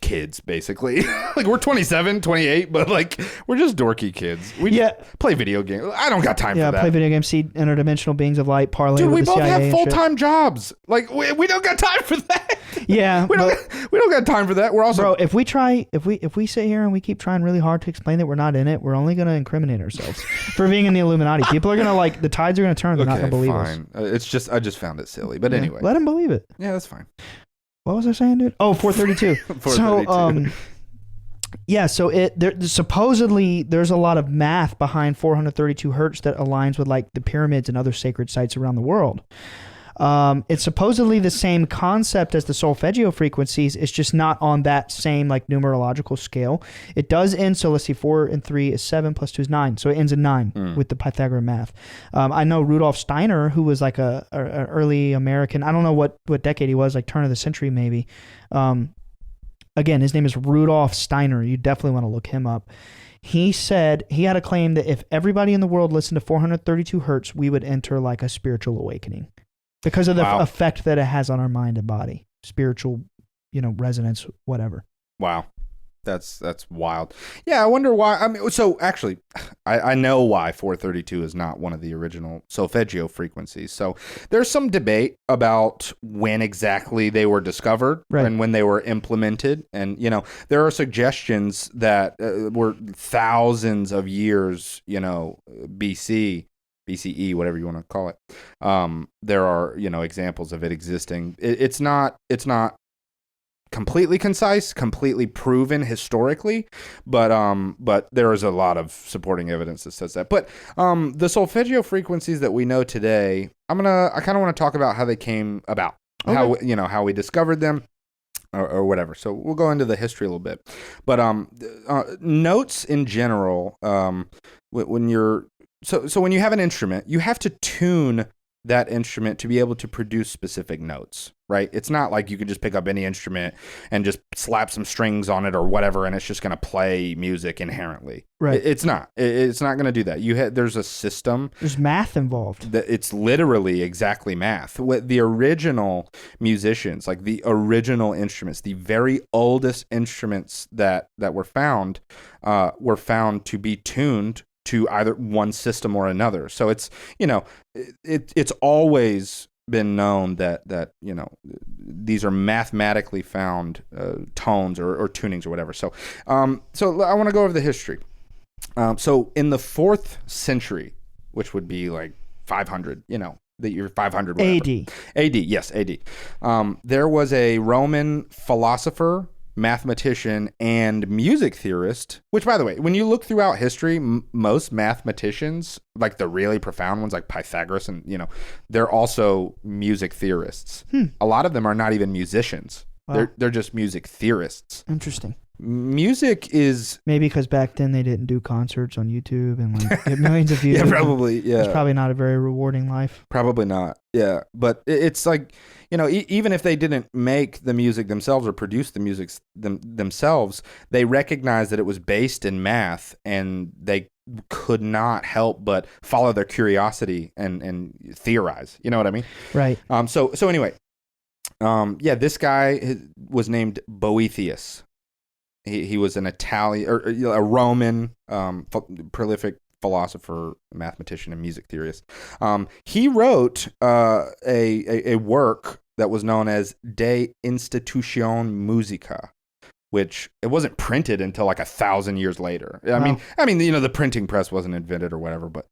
kids, basically. Like, we're 27, 28, but like, we're just dorky kids. We just play video games. I don't got time for that. Yeah, play video games, see interdimensional beings of light, parlay with the CIA. Dude, we both have full-time jobs. Like, we don't got time for that. Yeah, we don't got time for that. We're also, bro. If we sit here and we keep trying really hard to explain that we're not in it, we're only gonna incriminate ourselves for being in the Illuminati. People are gonna the tides are gonna turn. They're not gonna believe us. It's just I just found it silly, but anyway, let them believe it. Yeah, that's fine. What was I saying, dude? Oh, 432. 432. So yeah, so supposedly there's a lot of math behind 432 hertz that aligns with like the pyramids and other sacred sites around the world. It's supposedly the same concept as the solfeggio frequencies. It's just not on that same like numerological scale. It does end. So let's see, 4 and 3 is 7 plus 2 is 9. So it ends in 9 with the Pythagorean math. I know Rudolf Steiner, who was like a early American. I don't know what decade he was, like turn of the century maybe. Again, his name is Rudolf Steiner. You definitely want to look him up. He said he had a claim that if everybody in the world listened to 432 hertz, we would enter like a spiritual awakening because of the effect that it has on our mind and body, spiritual, resonance, whatever. Wow. That's wild. Yeah, I wonder why. I mean, so actually, I know why 432 is not one of the original solfeggio frequencies. So there's some debate about when exactly they were discovered and when they were implemented. And, there are suggestions that were thousands of years, BC, BCE, whatever you want to call it. There are, examples of it existing. It's not completely concise, completely proven historically, but there is a lot of supporting evidence that says that. But the solfeggio frequencies that we know today, I kind of want to talk about how they came about, how we discovered them, or whatever. So we'll go into the history a little bit. But notes in general, when you're so when you have an instrument, you have to tune that instrument to be able to produce specific notes, right? It's not like you can just pick up any instrument and just slap some strings on it or whatever, and it's just going to play music inherently. Right. It's not. It's not going to do that. There's a system. There's math involved. It's literally exactly math. What the original musicians, like the original instruments, the very oldest instruments that were found to be tuned to either one system or another. So it's, it's always been known that these are mathematically found tones or tunings or whatever. So so I want to go over the history. So in the 4th century, which would be like 500, the year 500 whatever. AD, yes, AD. There was a Roman philosopher, mathematician, and music theorist, which, by the way, when you look throughout history, most mathematicians, like the really profound ones like Pythagoras, and they're also music theorists. A lot of them are not even musicians. Wow. They're just music theorists. Interesting. Music is maybe because back then they didn't do concerts on YouTube and like get millions of views. Yeah, probably. Yeah, it's probably not a very rewarding life. Probably not. Yeah, but it's like, even if they didn't make the music themselves or produce the music themselves, they recognized that it was based in math, and they could not help but follow their curiosity and theorize. You know what I mean? Right. So anyway, this guy was named Boethius. He was an Italian or a Roman prolific philosopher, mathematician, and music theorist. He wrote a work that was known as De Institutione Musica, which it wasn't printed until like 1,000 years later. I mean, the printing press wasn't invented or whatever, but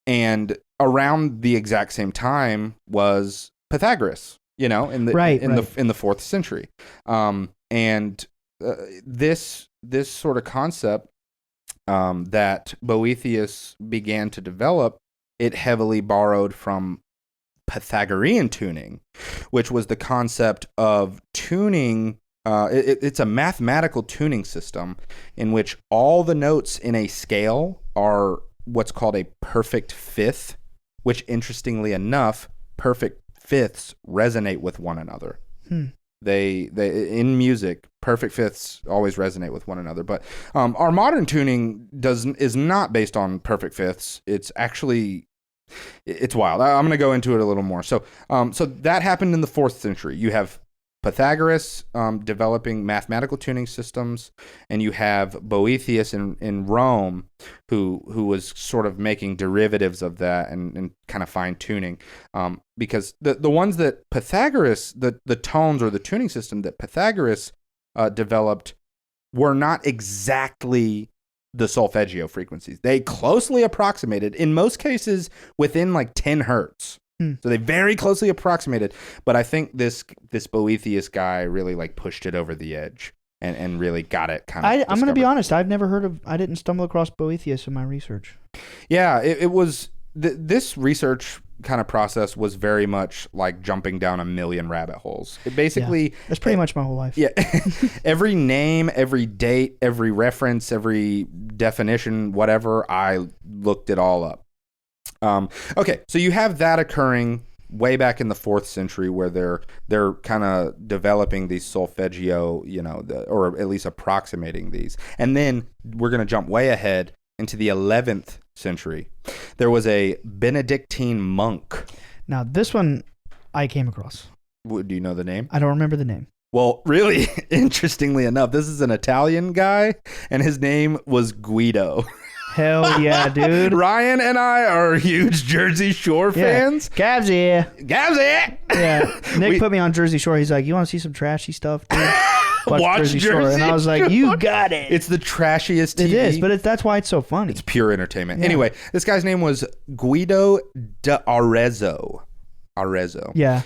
and around the exact same time was Pythagoras. In the 4th century, and this sort of concept that Boethius began to develop, it heavily borrowed from Pythagorean tuning, which was the concept of tuning. It's a mathematical tuning system in which all the notes in a scale are what's called a perfect fifth, which interestingly enough, perfect fifths resonate with one another. They in music, perfect fifths always resonate with one another. But our modern tuning is not based on perfect fifths. It's actually it's wild. I'm going to go into it a little more. So that happened in the 4th century. You have Pythagoras developing mathematical tuning systems, and you have Boethius in Rome, who was sort of making derivatives of that and kind of fine tuning. Because the ones that Pythagoras, the tones or the tuning system that Pythagoras developed were not exactly the solfeggio frequencies. They closely approximated, in most cases, within like 10 hertz. So they very closely approximated, but I think this Boethius guy really like pushed it over the edge and really got it kind of. I'm going to be honest. I've never heard of. I didn't stumble across Boethius in my research. Yeah, it was this research kind of process was very much like jumping down a million rabbit holes. It basically that's pretty much my whole life. Yeah, every name, every date, every reference, every definition, whatever. I looked it all up. Okay, so you have that occurring way back in the 4th century, where they're kind of developing these solfeggio, or at least approximating these. And then we're going to jump way ahead into the 11th century. There was a Benedictine monk. Now, this one I came across. Do you know the name? I don't remember the name. Well, really, interestingly enough, this is an Italian guy, and his name was Guido. Hell yeah, dude. Ryan and I are huge Jersey Shore fans. Gabsy. Gabsy! Yeah. Nick put me on Jersey Shore. He's like, you want to see some trashy stuff, dude? Watch Jersey Shore. And I was like, you got it. It's the trashiest TV. It is, but that's why it's so funny. It's pure entertainment. Yeah. Anyway, this guy's name was Guido d'Arezzo. Yeah.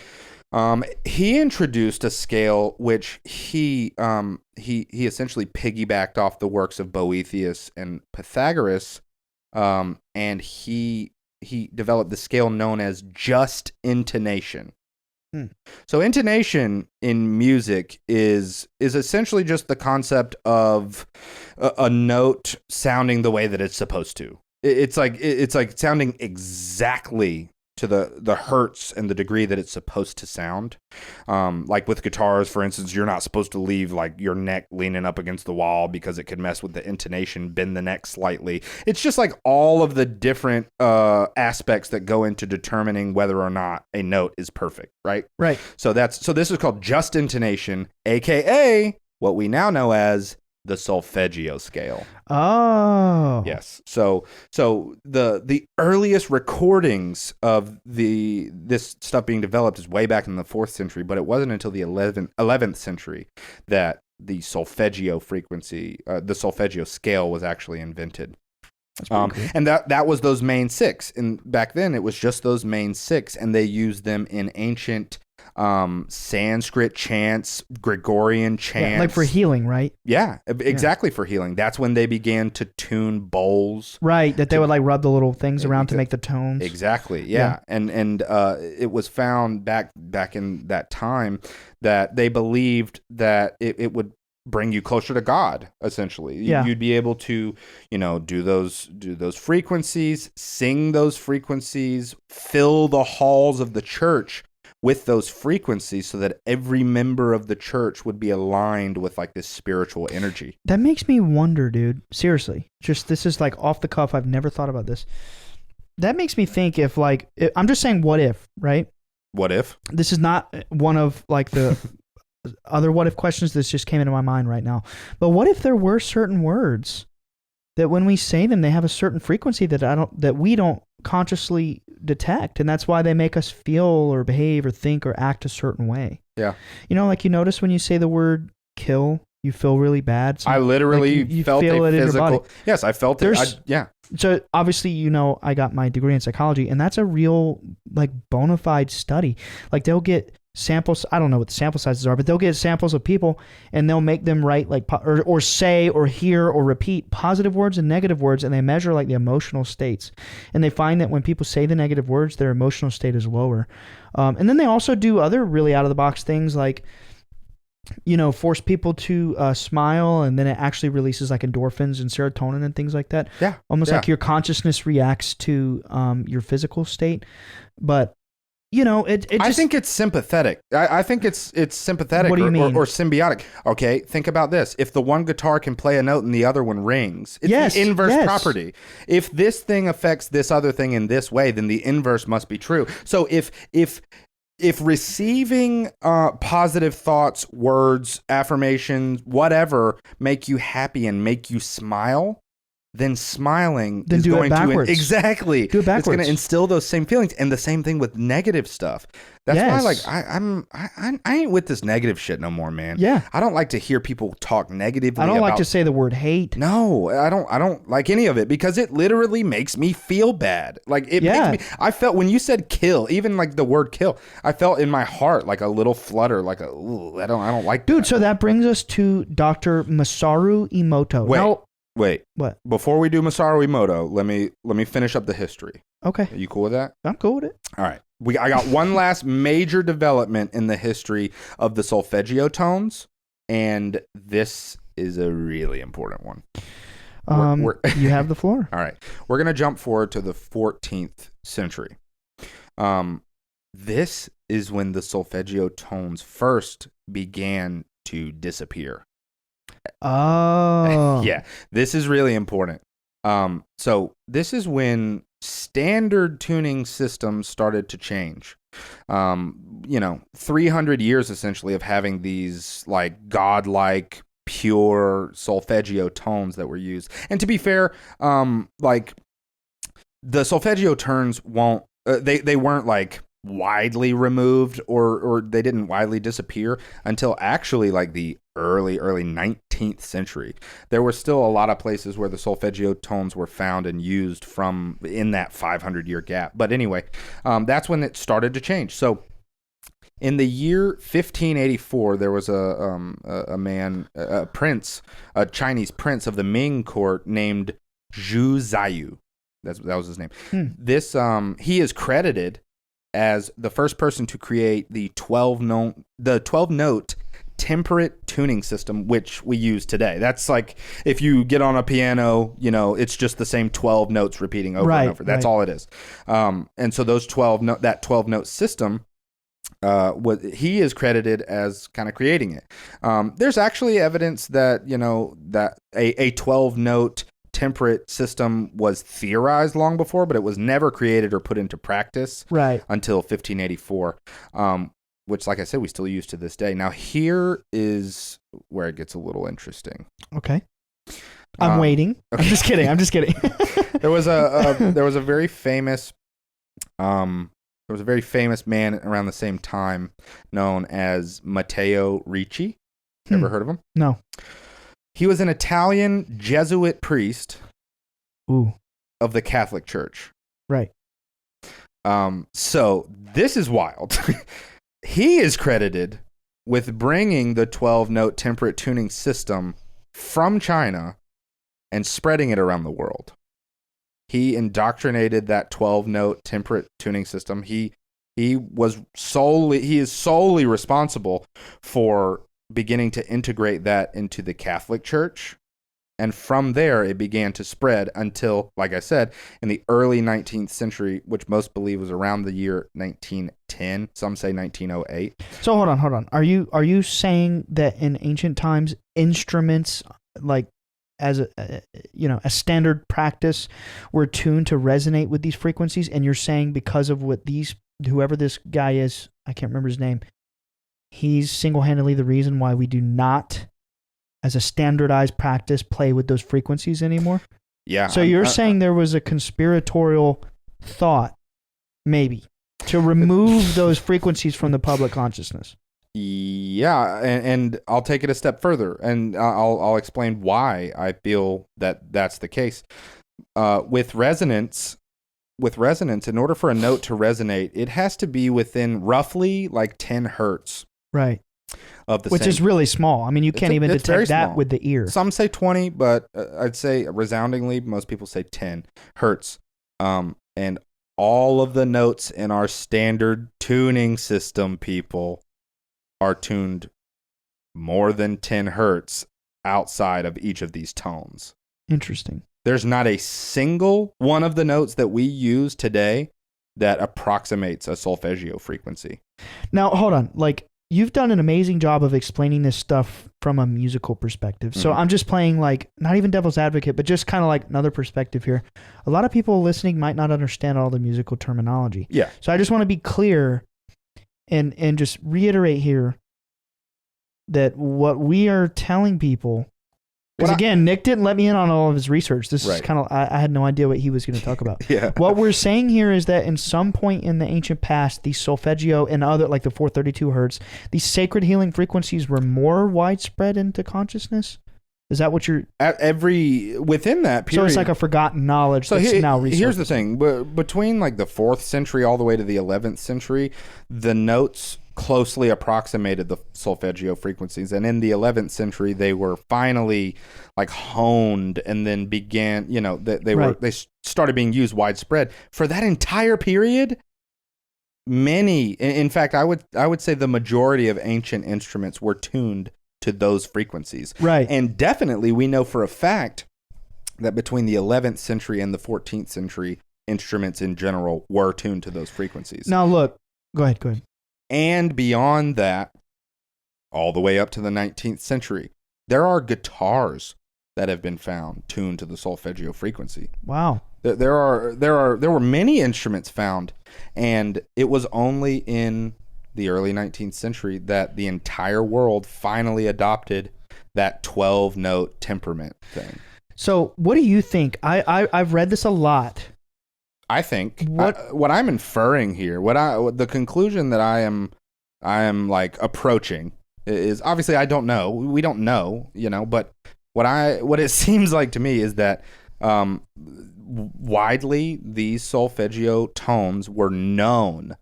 He introduced a scale which he essentially piggybacked off the works of Boethius and Pythagoras, and he developed the scale known as just intonation. So intonation in music is essentially just the concept of a note sounding the way that it's supposed to. It's like sounding exactly to the hertz and the degree that it's supposed to sound. Like with guitars, for instance, you're not supposed to leave like your neck leaning up against the wall because it could mess with the intonation, bend the neck slightly. It's just like all of the different aspects that go into determining whether or not a note is perfect, right? Right. So this is called just intonation, aka what we now know as the solfeggio scale. Oh. Yes. So the earliest recordings of this stuff being developed is way back in the 4th century, but it wasn't until the 11th century that the solfeggio frequency, the solfeggio scale was actually invented. That's cool. And that was those main 6. And back then it was just those main 6, and they used them in ancient Sanskrit chants, Gregorian chants. Yeah, like for healing, right? Yeah, exactly, for healing. That's when they began to tune bowls. Right, that they would like rub the little things around to make the tones. Exactly, yeah. And it was found back in that time that they believed that it would bring you closer to God, essentially. Yeah. You'd be able to, do those frequencies, sing those frequencies, fill the halls of the church with those frequencies so that every member of the church would be aligned with like this spiritual energy. That makes me wonder, dude. Seriously. Just this is like off the cuff. I've never thought about this. That makes me think I'm just saying what if, right? What if? This is not one of like the other what if questions that just came into my mind right now. But what if there were certain words that when we say them, they have a certain frequency that we don't consciously detect, and that's why they make us feel or behave or think or act a certain way. Yeah. Like you notice when you say the word kill, you feel really bad. I literally you felt feel a it physical. in your body. Yes, I felt it. Yeah. So obviously, I got my degree in psychology, and that's a real like bona fide study. Like they'll get samples. I don't know what the sample sizes are, but they'll get samples of people and they'll make them write like or say or hear or repeat positive words and negative words, and they measure like the emotional states. And they find that when people say the negative words, their emotional state is lower. And then they also do other really out of the box things like, force people to smile, and then it actually releases like endorphins and serotonin and things like that. Yeah. Almost like your consciousness reacts to your physical state. But, it just... I think it's sympathetic. I think it's sympathetic. What do you mean? Or symbiotic. Okay, think about this. If the one guitar can play a note and the other one rings, it's the inverse property. If this thing affects this other thing in this way, then the inverse must be true. So if receiving positive thoughts, words, affirmations, whatever, make you happy and make you smile, then smiling is going to exactly do it backwards. It's going to instill those same feelings, and the same thing with negative stuff. That's why, like, I ain't with this negative shit no more, man. Yeah, I don't like to hear people talk negatively. I don't like to say the word hate. No, I don't like any of it because it literally makes me feel bad. Like it makes me. I felt when you said kill, even like the word kill, I felt in my heart like a little flutter, like a. Ooh, I don't like. Dude, that. So that brings us to Dr. Masaru Emoto. Wait. What? Before we do Masaru Emoto, let me finish up the history. Okay. Are you cool with that? I'm cool with it. All right. I got one last major development in the history of the solfeggio tones, and this is a really important one. You have the floor. All right. We're going to jump forward to the 14th century. This is when the solfeggio tones first began to disappear. Oh. Yeah, this is really important. So this is when standard tuning systems started to change. 300 years essentially of having these like godlike pure solfeggio tones that were used. And to be fair, like the solfeggio tones they weren't like widely removed or they didn't widely disappear until actually like the early 19th century. There were still a lot of places where the solfeggio tones were found and used from in that 500-year gap. But anyway, that's when it started to change. So in the year 1584, there was a man, a prince, a Chinese prince of the Ming court named Zhu Ziyu. That was his name. This he is credited as the first person to create the 12-note temperate tuning system, which we use today. That's like if you get on a piano, it's just the same 12 notes repeating over and over. That's all it is. And so those 12-note system, he is credited as kind of creating it. There's actually evidence that that a 12-note temperate system was theorized long before, but it was never created or put into practice until 1584, which, like I said, we still use to this day. Now, here is where it gets a little interesting. Okay. I'm waiting. Okay. I'm just kidding. There was a very famous man around the same time known as Mateo Ricci. Ever heard of him? No. He was an Italian Jesuit priest of the Catholic Church. Right. So this is wild. He is credited with bringing the 12-note temperate tuning system from China and spreading it around the world. He indoctrinated that 12-note temperate tuning system. He is solely responsible for beginning to integrate that into the Catholic Church. And from there, it began to spread until, like I said, in the early 19th century, which most believe was around the year 1910. Some say 1908. So hold on. Are you saying that in ancient times, instruments like as a standard practice were tuned to resonate with these frequencies? And you're saying because of whoever this guy is, I can't remember his name, he's single-handedly the reason why we do not, as a standardized practice, play with those frequencies anymore? Yeah. So you're saying there was a conspiratorial thought, maybe, to remove those frequencies from the public consciousness? Yeah, and I'll take it a step further, and I'll explain why I feel that that's the case. With resonance, with resonance, in order for a note to resonate, it has to be within roughly like 10 hertz Right. of the Which same. is really small. I mean, you can't even it's very detect that small. with the ear. Some say 20, but I'd say resoundingly, most people say 10 hertz. And all of the notes in our standard tuning system, people, are tuned more than 10 hertz outside of each of these tones. Interesting. There's not a single one of the notes that we use today that approximates a solfeggio frequency. Now, hold on. Like, you've done an amazing job of explaining this stuff from a musical perspective. So I'm just playing like, not even devil's advocate, but just kind of like another perspective here. A lot of people listening might not understand all the musical terminology. Yeah. So I just want to be clear and just reiterate here that what we are telling people, because again, Nick didn't let me in on all of his research. This is kind of, I had no idea what he was going to talk about. Yeah. What we're saying here is that in some point in the ancient past, these solfeggio and other, like the 432 hertz, these sacred healing frequencies were more widespread into consciousness. Is that what you're... Within that period... So it's like a forgotten knowledge that's now researched. Here's the thing. Between like the 4th century all the way to the 11th century, the notes closely approximated the solfeggio frequencies. And in the 11th century, they were finally like honed and then began, they started being used widespread. For that entire period, in fact, I would say the majority of ancient instruments were tuned to those frequencies. Right. And definitely we know for a fact that between the 11th century and the 14th century, instruments in general were tuned to those frequencies. Now look, go ahead. And beyond that, all the way up to the 19th century, there are guitars that have been found tuned to the solfeggio frequency. Wow. There were many instruments found, and it was only in the early 19th century that the entire world finally adopted that 12-note temperament thing. So what do you think? I've read this a lot. I think what I'm inferring here, the conclusion that I am like approaching is, obviously I don't know. We don't know, but what it seems like to me is that widely these solfeggio tones were known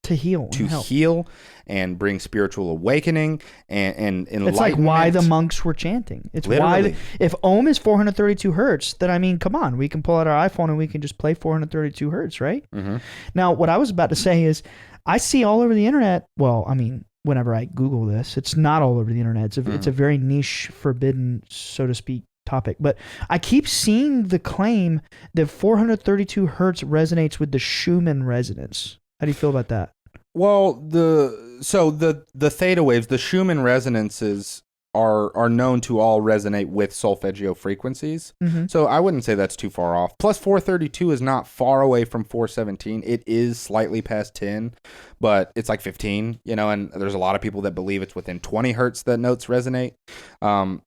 to heal and bring spiritual awakening and enlightenment. It's like why the monks were chanting. It's literally. why if ohm is 432 hertz, then I mean, come on, we can pull out our iPhone and we can just play 432 hertz, right? Mm-hmm. Now, what I was about to say is, I see all over the internet. Well, I mean, whenever I Google this, it's not all over the internet. It's a very niche, forbidden, so to speak, topic. But I keep seeing the claim that 432 hertz resonates with the Schumann resonance. How do you feel about that? Well, the theta waves, the Schumann resonances are known to all resonate with solfeggio frequencies. Mm-hmm. So I wouldn't say that's too far off. Plus 432 is not far away from 417. It is slightly past 10, but it's like 15, and there's a lot of people that believe it's within 20 hertz that notes resonate.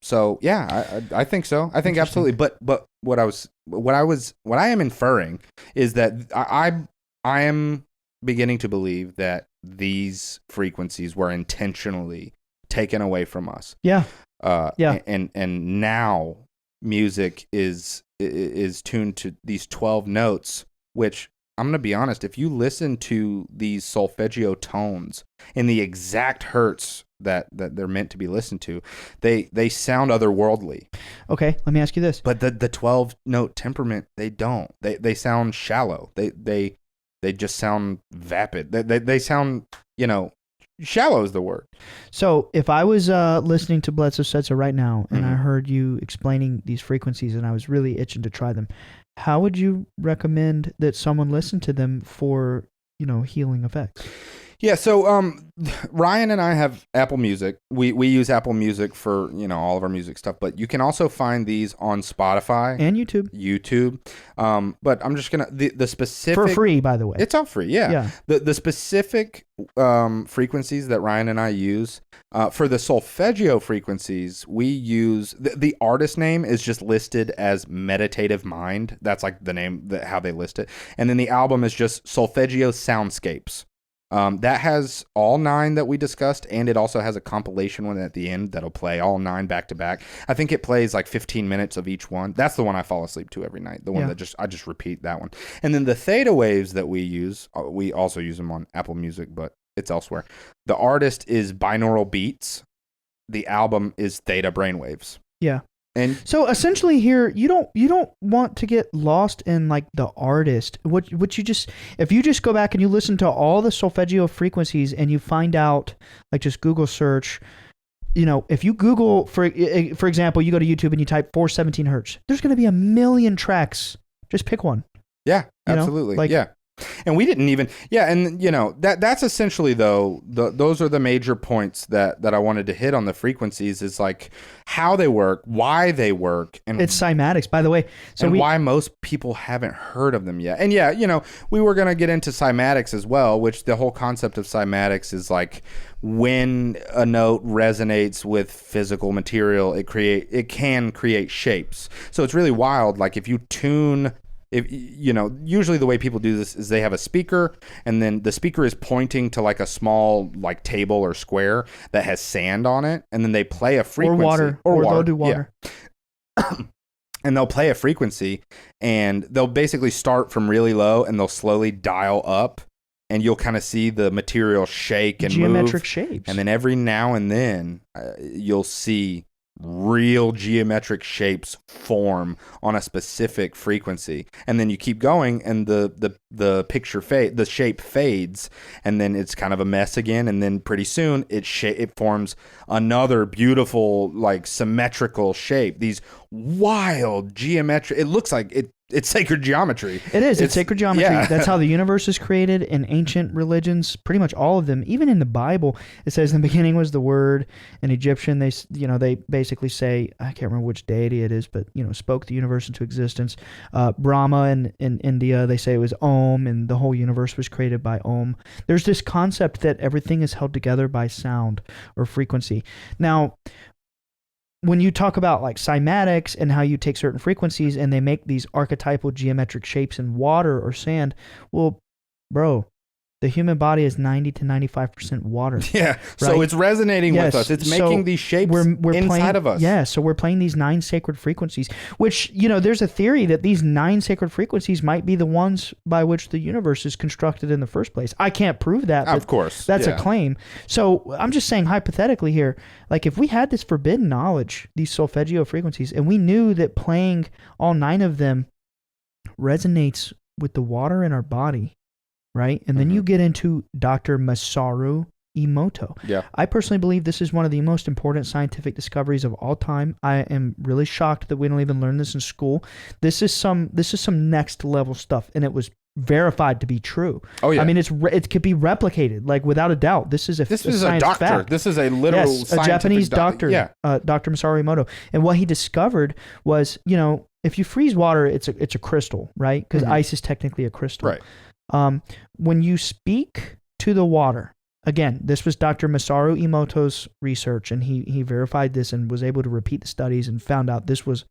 So yeah, I think so. I think absolutely. But what I am inferring is that I am beginning to believe that these frequencies were intentionally taken away from us. Yeah. And now music is tuned to these 12 notes, which I'm going to be honest, if you listen to these solfeggio tones in the exact hertz that they're meant to be listened to, they sound otherworldly. Okay, let me ask you this. But the 12-note temperament, they don't. They sound shallow. They just sound vapid. They sound, shallow is the word. So if I was listening to Bledsoe Setzer right now and I heard you explaining these frequencies and I was really itching to try them, how would you recommend that someone listen to them for, healing effects? Yeah, so Ryan and I have Apple Music. We use Apple Music for, all of our music stuff, but you can also find these on Spotify and YouTube. But I'm just going to the specific for free, by the way. It's all free. Yeah. The specific frequencies that Ryan and I use for the solfeggio frequencies, we use the artist name is just listed as Meditative Mind. That's like the name how they list it. And then the album is just Solfeggio Soundscapes. That has all 9 that we discussed, and it also has a compilation one at the end that'll play all 9 back to back. I think it plays like 15 minutes of each one. That's the one I fall asleep to every night. The one that I just repeat that one. And then the Theta Waves that we use, we also use them on Apple Music, but it's elsewhere. The artist is Binaural Beats. The album is Theta Brainwaves. Yeah. And so essentially here, you don't want to get lost in like the artist. What you just, if you just go back and you listen to all the Solfeggio Frequencies and you find out, like just Google search, if you Google, for example, you go to YouTube and you type 417 Hertz, there's going to be a million tracks. Just pick one. Yeah, absolutely. Yeah. And we didn't even, and that's essentially though, those are the major points that I wanted to hit on the frequencies is like how they work, why they work. And it's cymatics, by the way. So why most people haven't heard of them yet. And we were going to get into cymatics as well, which the whole concept of cymatics is like when a note resonates with physical material, it can create shapes. So it's really wild. Like if you tune, usually the way people do this is they have a speaker and then the speaker is pointing to like a small like table or square that has sand on it, and then they play a frequency or water. They'll do water. Yeah. And they'll play a frequency and they'll basically start from really low and they'll slowly dial up, and you'll kind of see the material shake and geometric move. Shapes. And then every now and then you'll see real geometric shapes form on a specific frequency, and then you keep going and the picture the shape fades, and then it's kind of a mess again, and then pretty soon it forms another beautiful like symmetrical shape. These wild geometric, it looks like it's sacred geometry. It is. It's sacred geometry. Yeah. That's how the universe is created in ancient religions, pretty much all of them. Even in the Bible, it says in the beginning was the Word. In Egyptian, they basically say, I can't remember which deity it is, but spoke the universe into existence. Brahma in India, they say it was Om, and the whole universe was created by Om. There's this concept that everything is held together by sound or frequency. Now, when you talk about like cymatics and how you take certain frequencies and they make these archetypal geometric shapes in water or sand, well, bro, the human body is 90 to 95% water. Yeah. Right? So it's resonating with us. It's making these shapes we're inside of us. Yeah. So we're playing these 9 sacred frequencies, which, there's a theory that these 9 sacred frequencies might be the ones by which the universe is constructed in the first place. I can't prove that. Of course. That's a claim. So I'm just saying hypothetically here, like if we had this forbidden knowledge, these Solfeggio frequencies, and we knew that playing all 9 of them resonates with the water in our body, right? And then you get into Dr. Masaru Emoto. Yeah. I personally believe this is one of the most important scientific discoveries of all time. I am really shocked that we don't even learn this in school. This is some next level stuff, and it was verified to be true. Oh yeah. I mean, it could be replicated, like without a doubt. This is a doctor. Fact. This is a literal a Japanese doctor. Yeah. Dr. Masaru Emoto, and what he discovered was, if you freeze water, it's a crystal, right? Because ice is technically a crystal. Right. When you speak to the water, again, this was Dr. Masaru Emoto's research, and he verified this and was able to repeat the studies and found out this was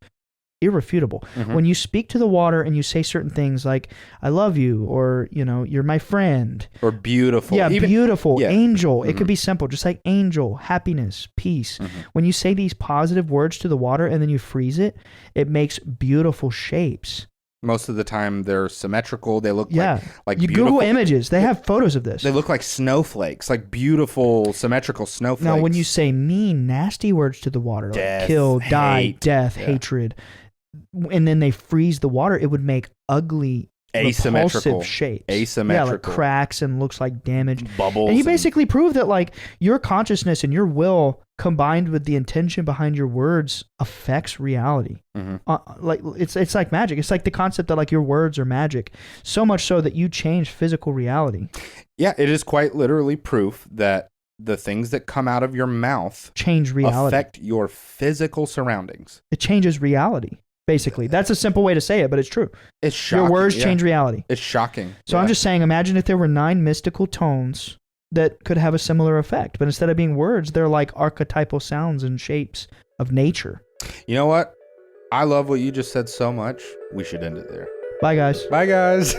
irrefutable. When you speak to the water and you say certain things like, I love you, or, you're my friend. Or beautiful. Yeah, beautiful. Yeah. Angel. It could be simple, just like angel, happiness, peace. When you say these positive words to the water and then you freeze it, it makes beautiful shapes. Most of the time, they're symmetrical. They look like you beautiful. Google images. They have photos of this. They look like snowflakes, like beautiful, symmetrical snowflakes. Now, when you say mean, nasty words to the water, death, like kill, die, hate, death, hatred, and then they freeze the water, it would make ugly, repulsive shapes. Asymmetrical. Yeah, like cracks and looks like damage. Bubbles. And he basically proved that like your consciousness and your will combined with the intention behind your words affects reality. Like it's like magic. It's like the concept that like your words are magic, so much so that you change physical reality. Yeah, it is quite literally proof that the things that come out of your mouth change reality, affect your physical surroundings. It changes reality. Basically, that's a simple way to say it, but it's true. It's shocking. Your words change reality. It's shocking. So I'm just saying, imagine if there were 9 mystical tones that could have a similar effect, but instead of being words, they're like archetypal sounds and shapes of nature. You know what? I love what you just said so much. We should end it there. Bye, guys. Bye, guys.